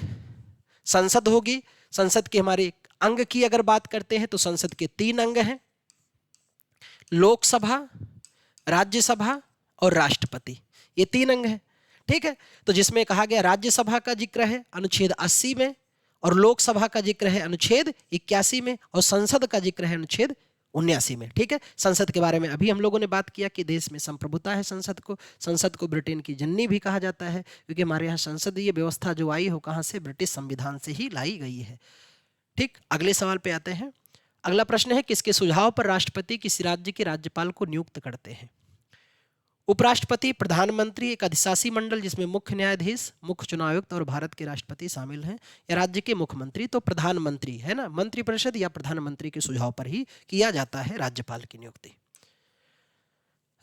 संसद होगी। संसद के हमारे अंग की अगर बात करते हैं तो संसद के 3 अंग हैं, लोकसभा, राज्यसभा और राष्ट्रपति, ये 3 अंग हैं, ठीक है। तो जिसमें कहा गया राज्यसभा का जिक्र है अनुच्छेद 80 में, और लोकसभा का जिक्र है अनुच्छेद 81 में, और संसद का जिक्र है अनुच्छेद 79 में, ठीक है। संसद के बारे में अभी हम लोगों ने बात किया कि देश में संप्रभुता है संसद को ब्रिटेन की जननी भी कहा जाता है, क्योंकि हमारे यहाँ संसदीय व्यवस्था जो आई हो कहाँ से, ब्रिटिश संविधान से ही लाई गई है, ठीक। अगले सवाल पे आते हैं। अगला प्रश्न है, किसके सुझाव पर राष्ट्रपति किसी राज्य के राज्यपाल को नियुक्त करते हैं। उपराष्ट्रपति, प्रधानमंत्री, एक अधिशासी मंडल जिसमें मुख्य न्यायाधीश, मुख्य चुनाव आयुक्त और भारत के राष्ट्रपति शामिल हैं, या राज्य के मुख्यमंत्री। तो प्रधानमंत्री, है ना, मंत्रिपरिषद या प्रधानमंत्री के सुझाव पर ही किया जाता है राज्यपाल की नियुक्ति।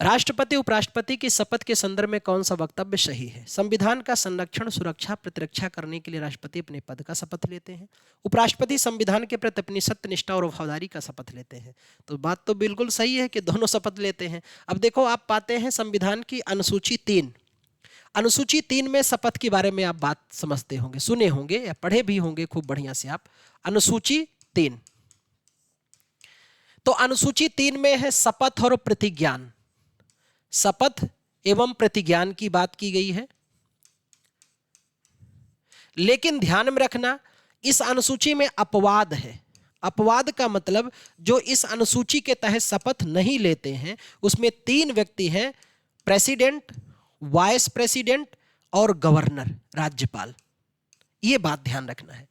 राष्ट्रपति उपराष्ट्रपति की शपथ के संदर्भ में कौन सा वक्तव्य सही है। संविधान का संरक्षण, सुरक्षा, प्रतिरक्षा करने के लिए राष्ट्रपति अपने पद का शपथ लेते हैं। उपराष्ट्रपति संविधान के प्रति अपनी सत्यनिष्ठा और वफादारी का शपथ लेते हैं। तो बात तो बिल्कुल सही है कि दोनों शपथ लेते हैं। अब देखो, आप पाते हैं संविधान की अनुसूची 3, अनुसूची 3 में शपथ के बारे में आप बात समझते होंगे, सुने होंगे या पढ़े भी होंगे खूब बढ़िया से आप। अनुसूची 3, तो अनुसूची 3 में है शपथ और प्रतिज्ञान, शपथ एवं प्रतिज्ञान की बात की गई है। लेकिन ध्यान में रखना, इस अनुसूची में अपवाद है। अपवाद का मतलब जो इस अनुसूची के तहत शपथ नहीं लेते हैं, उसमें 3 व्यक्ति हैं, प्रेसिडेंट, वाइस प्रेसिडेंट और गवर्नर, राज्यपाल। ये बात ध्यान रखना है।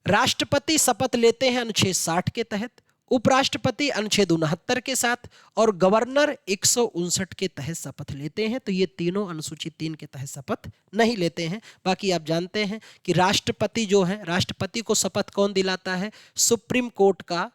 राष्ट्रपति शपथ लेते हैं अनुच्छेद 60 के तहत, उपराष्ट्रपति अनुच्छेद 69 के साथ और गवर्नर 159 के तहत शपथ लेते हैं। तो ये तीनों अनुसूची 3 के तहत शपथ नहीं लेते हैं। बाकी आप जानते हैं कि राष्ट्रपति जो है, राष्ट्रपति को शपथ कौन दिलाता है? सुप्रीम कोर्ट का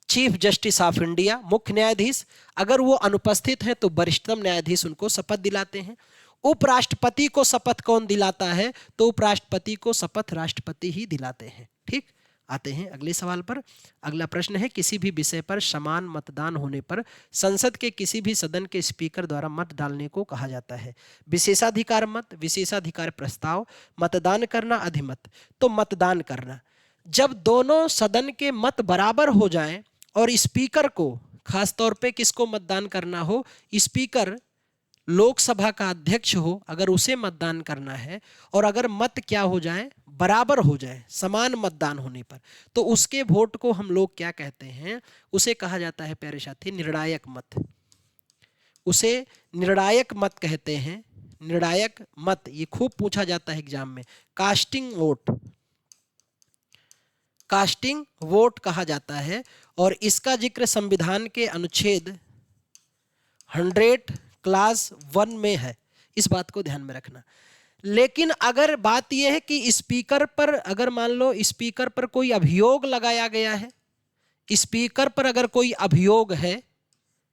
चीफ जस्टिस ऑफ इंडिया, मुख्य न्यायाधीश। अगर वो अनुपस्थित हैं तो वरिष्ठतम न्यायाधीश उनको शपथ दिलाते हैं। उपराष्ट्रपति को शपथ कौन दिलाता है? तो उपराष्ट्रपति को शपथ राष्ट्रपति ही दिलाते हैं। ठीक, आते हैं अगले सवाल पर। अगला प्रश्न है, किसी भी विषय पर समान मतदान होने पर संसद के किसी भी सदन के स्पीकर द्वारा मत डालने को कहा जाता है? विशेषाधिकार मत, विशेषाधिकार प्रस्ताव, मतदान करना, अधिमत। तो मतदान करना। जब दोनों सदन के मत बराबर हो जाएं और स्पीकर को, खासतौर पे किसको मतदान करना हो? स्पीकर लोकसभा का अध्यक्ष हो, अगर उसे मतदान करना है और अगर मत क्या हो जाए? बराबर हो जाए, समान मतदान होने पर, तो उसके वोट को हम लोग क्या कहते हैं? उसे कहा जाता है प्यारे साथी निर्णायक मत। उसे निर्णायक मत कहते हैं। निर्णायक मत, ये खूब पूछा जाता है एग्जाम में। कास्टिंग वोट, कास्टिंग वोट कहा जाता है। और इसका जिक्र संविधान के अनुच्छेद 100 क्लास 1 में है। इस बात को ध्यान में रखना। लेकिन अगर बात यह है कि स्पीकर पर, अगर मान लो स्पीकर पर कोई अभियोग लगाया गया है, स्पीकर पर अगर कोई अभियोग है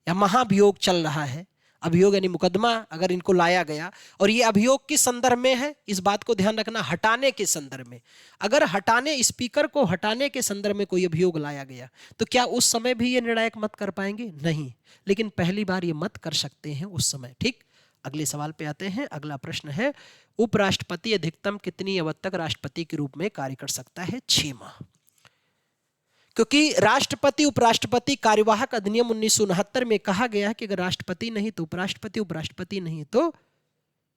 या महाभियोग चल रहा है, अभियोग यानी मुकदमा अगर इनको लाया गया और ये अभियोग किस संदर्भ में है? इस बात को ध्यान रखना, हटाने के संदर्भ में। अगर हटाने, स्पीकर को हटाने के संदर्भ में कोई अभियोग लाया गया तो क्या उस समय भी ये निर्णायक मत कर पाएंगे? नहीं, लेकिन पहली बार ये मत कर सकते हैं उस समय। ठीक, अगले सवाल पे आते हैं। अगला प्रश्न है, उपराष्ट्रपति अधिकतम कितनी अवधि तक राष्ट्रपति के रूप में कार्य कर सकता है? 6 माह। क्योंकि राष्ट्रपति उपराष्ट्रपति कार्यवाहक अधिनियम 1969 में कहा गया है कि अगर राष्ट्रपति नहीं तो उपराष्ट्रपति, उपराष्ट्रपति नहीं तो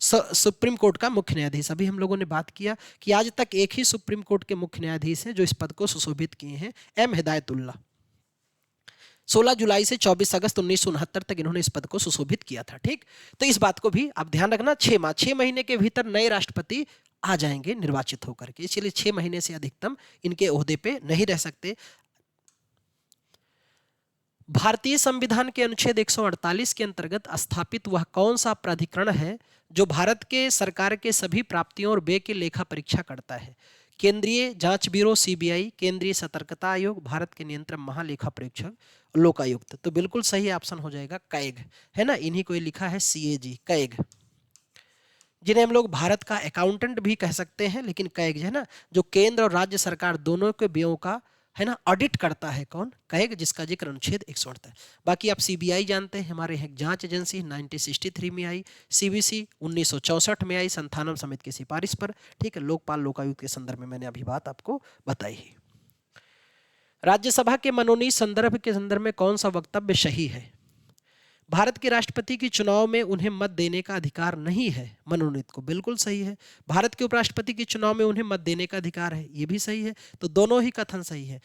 सुप्रीम कोर्ट का मुख्य न्यायाधीश। अभी हम लोगों ने बात किया कि आज तक एक ही सुप्रीम कोर्ट के मुख्य न्यायाधीश हैं जो इस पद को सुशोभित किए हैं, एम हिदायतुल्लाह। 16 जुलाई से 24 अगस्त 1969 तक इन्होंने इस पद को सुशोभित किया था। ठीक, तो इस बात को भी आप ध्यान रखना। 6 माह, 6 महीने के भीतर नए राष्ट्रपति आ जाएंगे निर्वाचित होकर के, इसलिए 6 महीने से अधिकतम इनके ओहदे पे नहीं रह सकते। भारतीय संविधान के अनुच्छेद 148 के अंतर्गत स्थापित वह कौन सा प्राधिकरण है जो भारत के सरकार के सभी प्राप्तियों और व्यय की लेखा परीक्षा करता है? केंद्रीय जांच ब्यूरो सीबीआई, केंद्रीय सतर्कता आयोग, भारत के नियंत्रण महालेखा परीक्षक, लोकायुक्त। तो बिल्कुल सही ऑप्शन हो जाएगा कैग, है ना। इन्हीं को लिखा है सीएजी, कैग, जिन्हें हम लोग भारत का अकाउंटेंट भी कह सकते हैं, लेकिन कैग है ना, जो केंद्र और राज्य सरकार दोनों के व्ययों का, है ना, ऑडिट करता है। कौन? कैग, जिसका जिक्र अनुच्छेद 168। बाकी आप सीबीआई जानते हैं, हमारे यहाँ जांच एजेंसी 1963 में आई, सीबीसी 1964 में आई संथानम समिति की सिफारिश पर। ठीक है, लोकपाल लोकायुक्त के संदर्भ में मैंने अभी बात आपको बताई ही। राज्यसभा के मनोनीत संदर्भ के संदर्भ में कौन सा वक्तव्य सही है? भारत के राष्ट्रपति के चुनाव में उन्हें मत देने का अधिकार नहीं है, मनोनीत को, बिल्कुल सही है। भारत के उपराष्ट्रपति के चुनाव में उन्हें मत देने का अधिकार है, ये भी सही है। तो दोनों ही कथन सही है।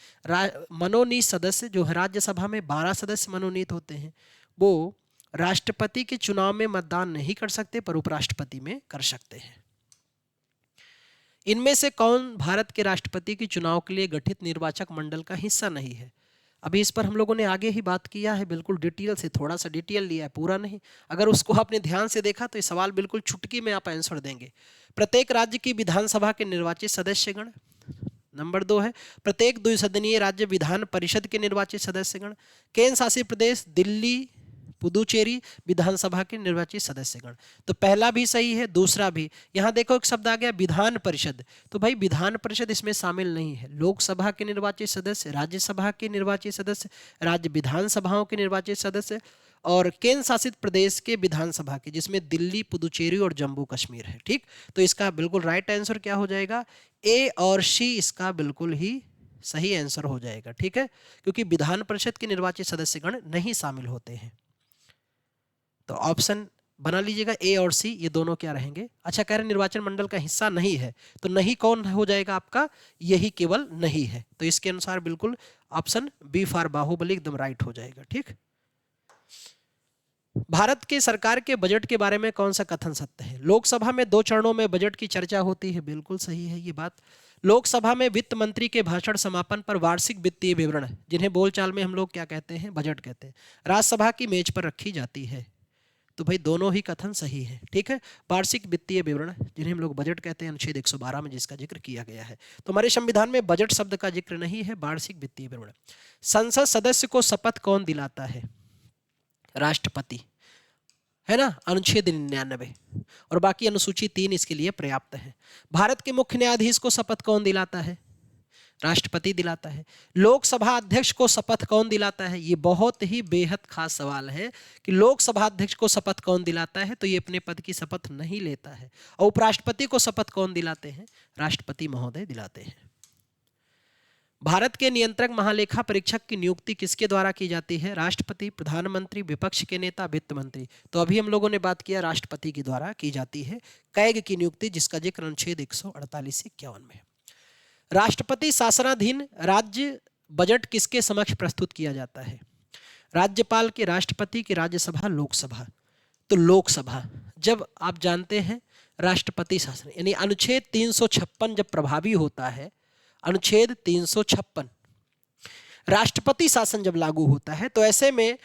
मनोनीत सदस्य जो है राज्यसभा में 12 सदस्य मनोनीत होते हैं, वो राष्ट्रपति के चुनाव में मतदान नहीं कर सकते पर उपराष्ट्रपति में कर सकते हैं। इनमें से कौन भारत के राष्ट्रपति के चुनाव के लिए गठित निर्वाचक मंडल का हिस्सा नहीं है? अभी इस पर हम लोगों ने आगे ही बात किया है, बिल्कुल डिटेल से, थोड़ा सा डिटेल लिया है, पूरा नहीं। अगर उसको आपने ध्यान से देखा तो ये सवाल बिल्कुल चुटकी में आप आंसर देंगे। प्रत्येक राज्य की विधानसभा के निर्वाचित सदस्यगण। नंबर 2 है प्रत्येक द्विसदनीय राज्य विधान परिषद के निर्वाचित सदस्यगण। केंद्र शासित प्रदेश दिल्ली, पुदुचेरी विधानसभा के निर्वाचित सदस्यगण। तो पहला भी सही है, दूसरा भी। यहां देखो एक शब्द आ गया विधान परिषद, तो भाई विधान परिषद इसमें शामिल नहीं है। लोकसभा के निर्वाचित सदस्य, राज्यसभा के निर्वाचित सदस्य, राज्य विधानसभाओं के निर्वाचित सदस्य और केंद्र शासित प्रदेश के विधानसभा के, जिसमें दिल्ली, पुदुचेरी और जम्मू कश्मीर है। ठीक, तो इसका बिल्कुल राइट आंसर क्या हो जाएगा? ए और सी इसका बिल्कुल ही सही आंसर हो जाएगा। ठीक है, क्योंकि विधान परिषद के निर्वाचित सदस्यगण नहीं शामिल होते हैं। तो ऑप्शन बना लीजिएगा, ए और सी ये दोनों क्या रहेंगे? अच्छा, कह रहे निर्वाचन मंडल का हिस्सा नहीं है, तो नहीं कौन हो जाएगा आपका? यही केवल नहीं है। तो इसके अनुसार बिल्कुल ऑप्शन बी फॉर बाहुबली एकदम राइट हो जाएगा। ठीक, भारत के सरकार के बजट के बारे में कौन सा कथन सत्य है? लोकसभा में 2 चरणों में बजट की चर्चा होती है, बिल्कुल सही है ये बात। लोकसभा में वित्त मंत्री के भाषण समापन पर वार्षिक वित्तीय विवरण, जिन्हें बोलचाल में हम लोग क्या कहते हैं, बजट कहते हैं, राज्यसभा की मेज पर रखी जाती है। तो भाई दोनों ही कथन सही है, ठीक है। वार्षिक वित्तीय विवरण, जिन्हें हम लोग बजट कहते हैं, अनुच्छेद 112 में जिसका जिक्र किया गया है। तो हमारे संविधान में बजट शब्द का जिक्र नहीं है, वार्षिक वित्तीय विवरण। संसद सदस्य को शपथ कौन दिलाता है? राष्ट्रपति, है ना, अनुच्छेद 99। और बाकी अनुसूची 3 इसके लिए पर्याप्त है। भारत के मुख्य न्यायाधीश को शपथ कौन दिलाता है? राष्ट्रपति दिलाता है। लोकसभा अध्यक्ष को शपथ कौन दिलाता है? ये बहुत ही बेहद खास सवाल है कि लोकसभा अध्यक्ष को शपथ कौन दिलाता है, तो ये अपने पद की शपथ नहीं लेता है। और उपराष्ट्रपति को शपथ कौन दिलाते हैं? राष्ट्रपति महोदय दिलाते हैं। भारत के नियंत्रक महालेखा परीक्षक की नियुक्ति किसके द्वारा की जाती है? राष्ट्रपति, प्रधानमंत्री, विपक्ष के नेता, वित्त मंत्री। तो अभी हम लोगों ने बात किया राष्ट्रपति के द्वारा की जाती है कैग की नियुक्ति, जिसका जिक्र अनुच्छेद 148 से 51 में है। राष्ट्रपति शासनाधीन राज्य बजट किसके समक्ष प्रस्तुत किया जाता है? राज्यपाल के, राष्ट्रपति की, राज्यसभा, लोकसभा। तो लोकसभा। जब आप जानते हैं राष्ट्रपति शासन यानी अनुच्छेद 356 जब प्रभावी होता है, अनुच्छेद 356 राष्ट्रपति शासन जब लागू होता है, तो ऐसे में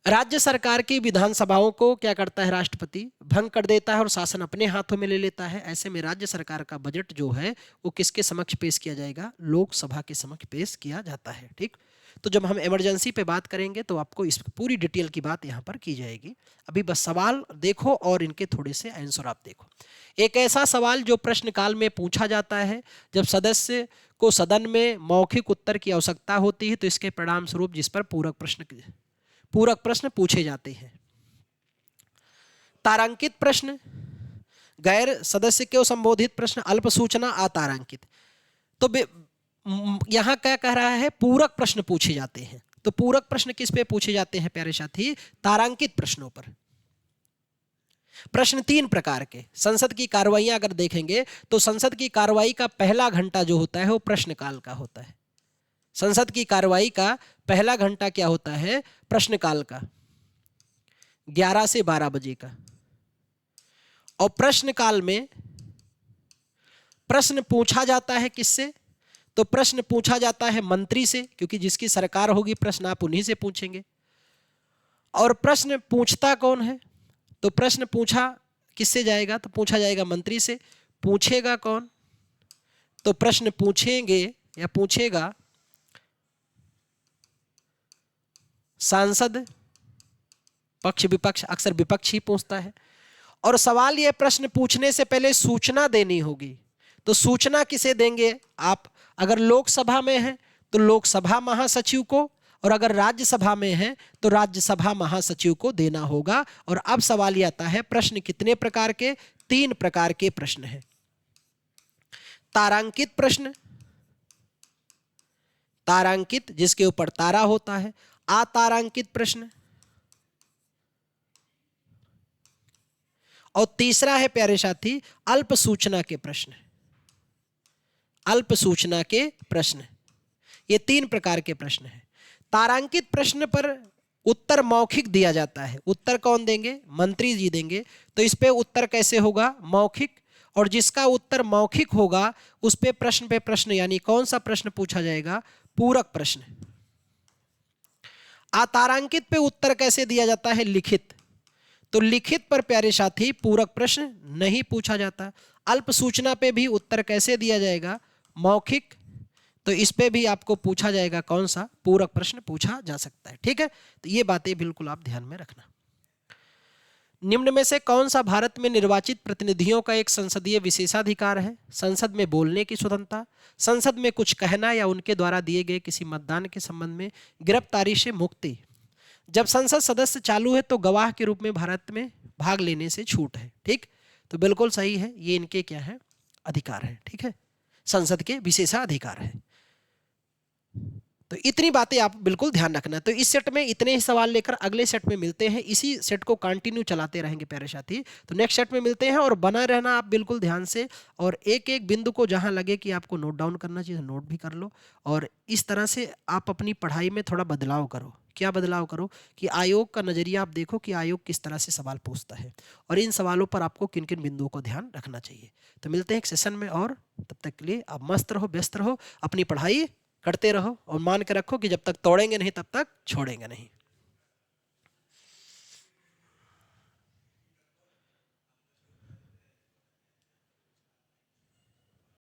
राज्य सरकार की विधानसभाओं को क्या करता है? राष्ट्रपति भंग कर देता है और शासन अपने हाथों में ले लेता है। ऐसे में राज्य सरकार का बजट जो है वो किसके समक्ष पेश किया जाएगा? लोकसभा के समक्ष पेश किया जाता है, ठीक। तो जब हम इमरजेंसी पे बात करेंगे तो आपको इस पूरी डिटेल की बात यहाँ पर की जाएगी। अभी बस सवाल देखो और इनके थोड़े से आंसर आप देखो। एक ऐसा सवाल जो प्रश्नकाल में पूछा जाता है जब सदस्य को सदन में मौखिक उत्तर की आवश्यकता होती है, तो इसके परिणाम स्वरूप जिस पर पूरक प्रश्न पूछे जाते हैं। तारांकित प्रश्न, गैर सदस्य को संबोधित प्रश्न, अल्प सूचना, अतारांकित। तो यहां क्या कह रहा है? पूरक प्रश्न पूछे जाते हैं। तो पूरक प्रश्न किस पे पूछे जाते हैं प्यारे साथी? तारांकित प्रश्नों पर। प्रश्न 3 प्रकार के। संसद की कार्रवाइयां अगर देखेंगे तो संसद की कार्रवाई का पहला घंटा जो होता है वो प्रश्नकाल का होता है। संसद की कार्रवाई का पहला घंटा क्या होता है? प्रश्नकाल का, 11 से 12 बजे का। और प्रश्नकाल में प्रश्न पूछा जाता है किससे? तो प्रश्न पूछा जाता है मंत्री से, क्योंकि जिसकी सरकार होगी प्रश्न आप उन्हीं से पूछेंगे। और प्रश्न पूछता कौन है? तो प्रश्न पूछा किससे जाएगा? तो पूछा जाएगा मंत्री से। पूछेगा कौन? तो प्रश्न पूछेंगे या पूछेगा सांसद, पक्ष विपक्ष, अक्सर विपक्ष ही पूछता है। और सवाल यह, प्रश्न पूछने से पहले सूचना देनी होगी। तो सूचना किसे देंगे आप? अगर लोकसभा में है तो लोकसभा महासचिव को, और अगर राज्यसभा में है तो राज्यसभा महासचिव को देना होगा। और अब सवाल यह आता है, प्रश्न कितने प्रकार के? 3 प्रकार के प्रश्न हैं। तारांकित प्रश्न, तारांकित जिसके ऊपर तारा होता है। अतारांकित प्रश्न। और तीसरा है प्यारे साथी अल्प सूचना के प्रश्न। अल्प सूचना के प्रश्न, ये 3 प्रकार के प्रश्न हैं। तारांकित प्रश्न पर उत्तर मौखिक दिया जाता है। उत्तर कौन देंगे? मंत्री जी देंगे। तो इस पे उत्तर कैसे होगा? मौखिक। और जिसका उत्तर मौखिक होगा उस पे प्रश्न यानी कौन सा प्रश्न पूछा जाएगा? पूरक प्रश्न। अतारांकित पे उत्तर कैसे दिया जाता है? लिखित। तो लिखित पर प्यारे साथी पूरक प्रश्न नहीं पूछा जाता। अल्प सूचना पे भी उत्तर कैसे दिया जाएगा? मौखिक। तो इस पे भी आपको पूछा जाएगा कौन सा? पूरक प्रश्न पूछा जा सकता है, ठीक है। तो ये बातें बिल्कुल आप ध्यान में रखना। निम्न में से कौन सा भारत में निर्वाचित प्रतिनिधियों का एक संसदीय विशेषाधिकार है? संसद में बोलने की स्वतंत्रता, संसद में कुछ कहना या उनके द्वारा दिए गए किसी मतदान के संबंध में, गिरफ्तारी से मुक्ति। जब संसद सदस्य चालू है तो गवाह के रूप में भारत में भाग लेने से छूट है, ठीक। तो बिल्कुल सही है, ये इनके क्या है? अधिकार है, ठीक है, संसद के विशेषाधिकार है। तो इतनी बातें आप बिल्कुल ध्यान रखना। तो इस सेट में इतने ही सवाल लेकर अगले सेट में मिलते हैं। इसी सेट को कंटिन्यू चलाते रहेंगे प्यारे साथी। तो नेक्स्ट सेट में मिलते हैं और बना रहना आप बिल्कुल ध्यान से। और एक एक बिंदु को जहां लगे कि आपको नोट डाउन करना चाहिए नोट भी कर लो। और इस तरह से आप अपनी पढ़ाई में थोड़ा बदलाव करो। क्या बदलाव करो कि आयोग का नज़रिया आप देखो कि आयोग किस तरह से सवाल पूछता है और इन सवालों पर आपको किन किन बिंदुओं को ध्यान रखना चाहिए। तो मिलते हैं एक सेशन में, और तब तक के लिए आप मस्त रहो, व्यस्त रहो, अपनी पढ़ाई करते रहो और मान के रखो कि जब तक तोड़ेंगे नहीं तब तक छोड़ेंगे नहीं।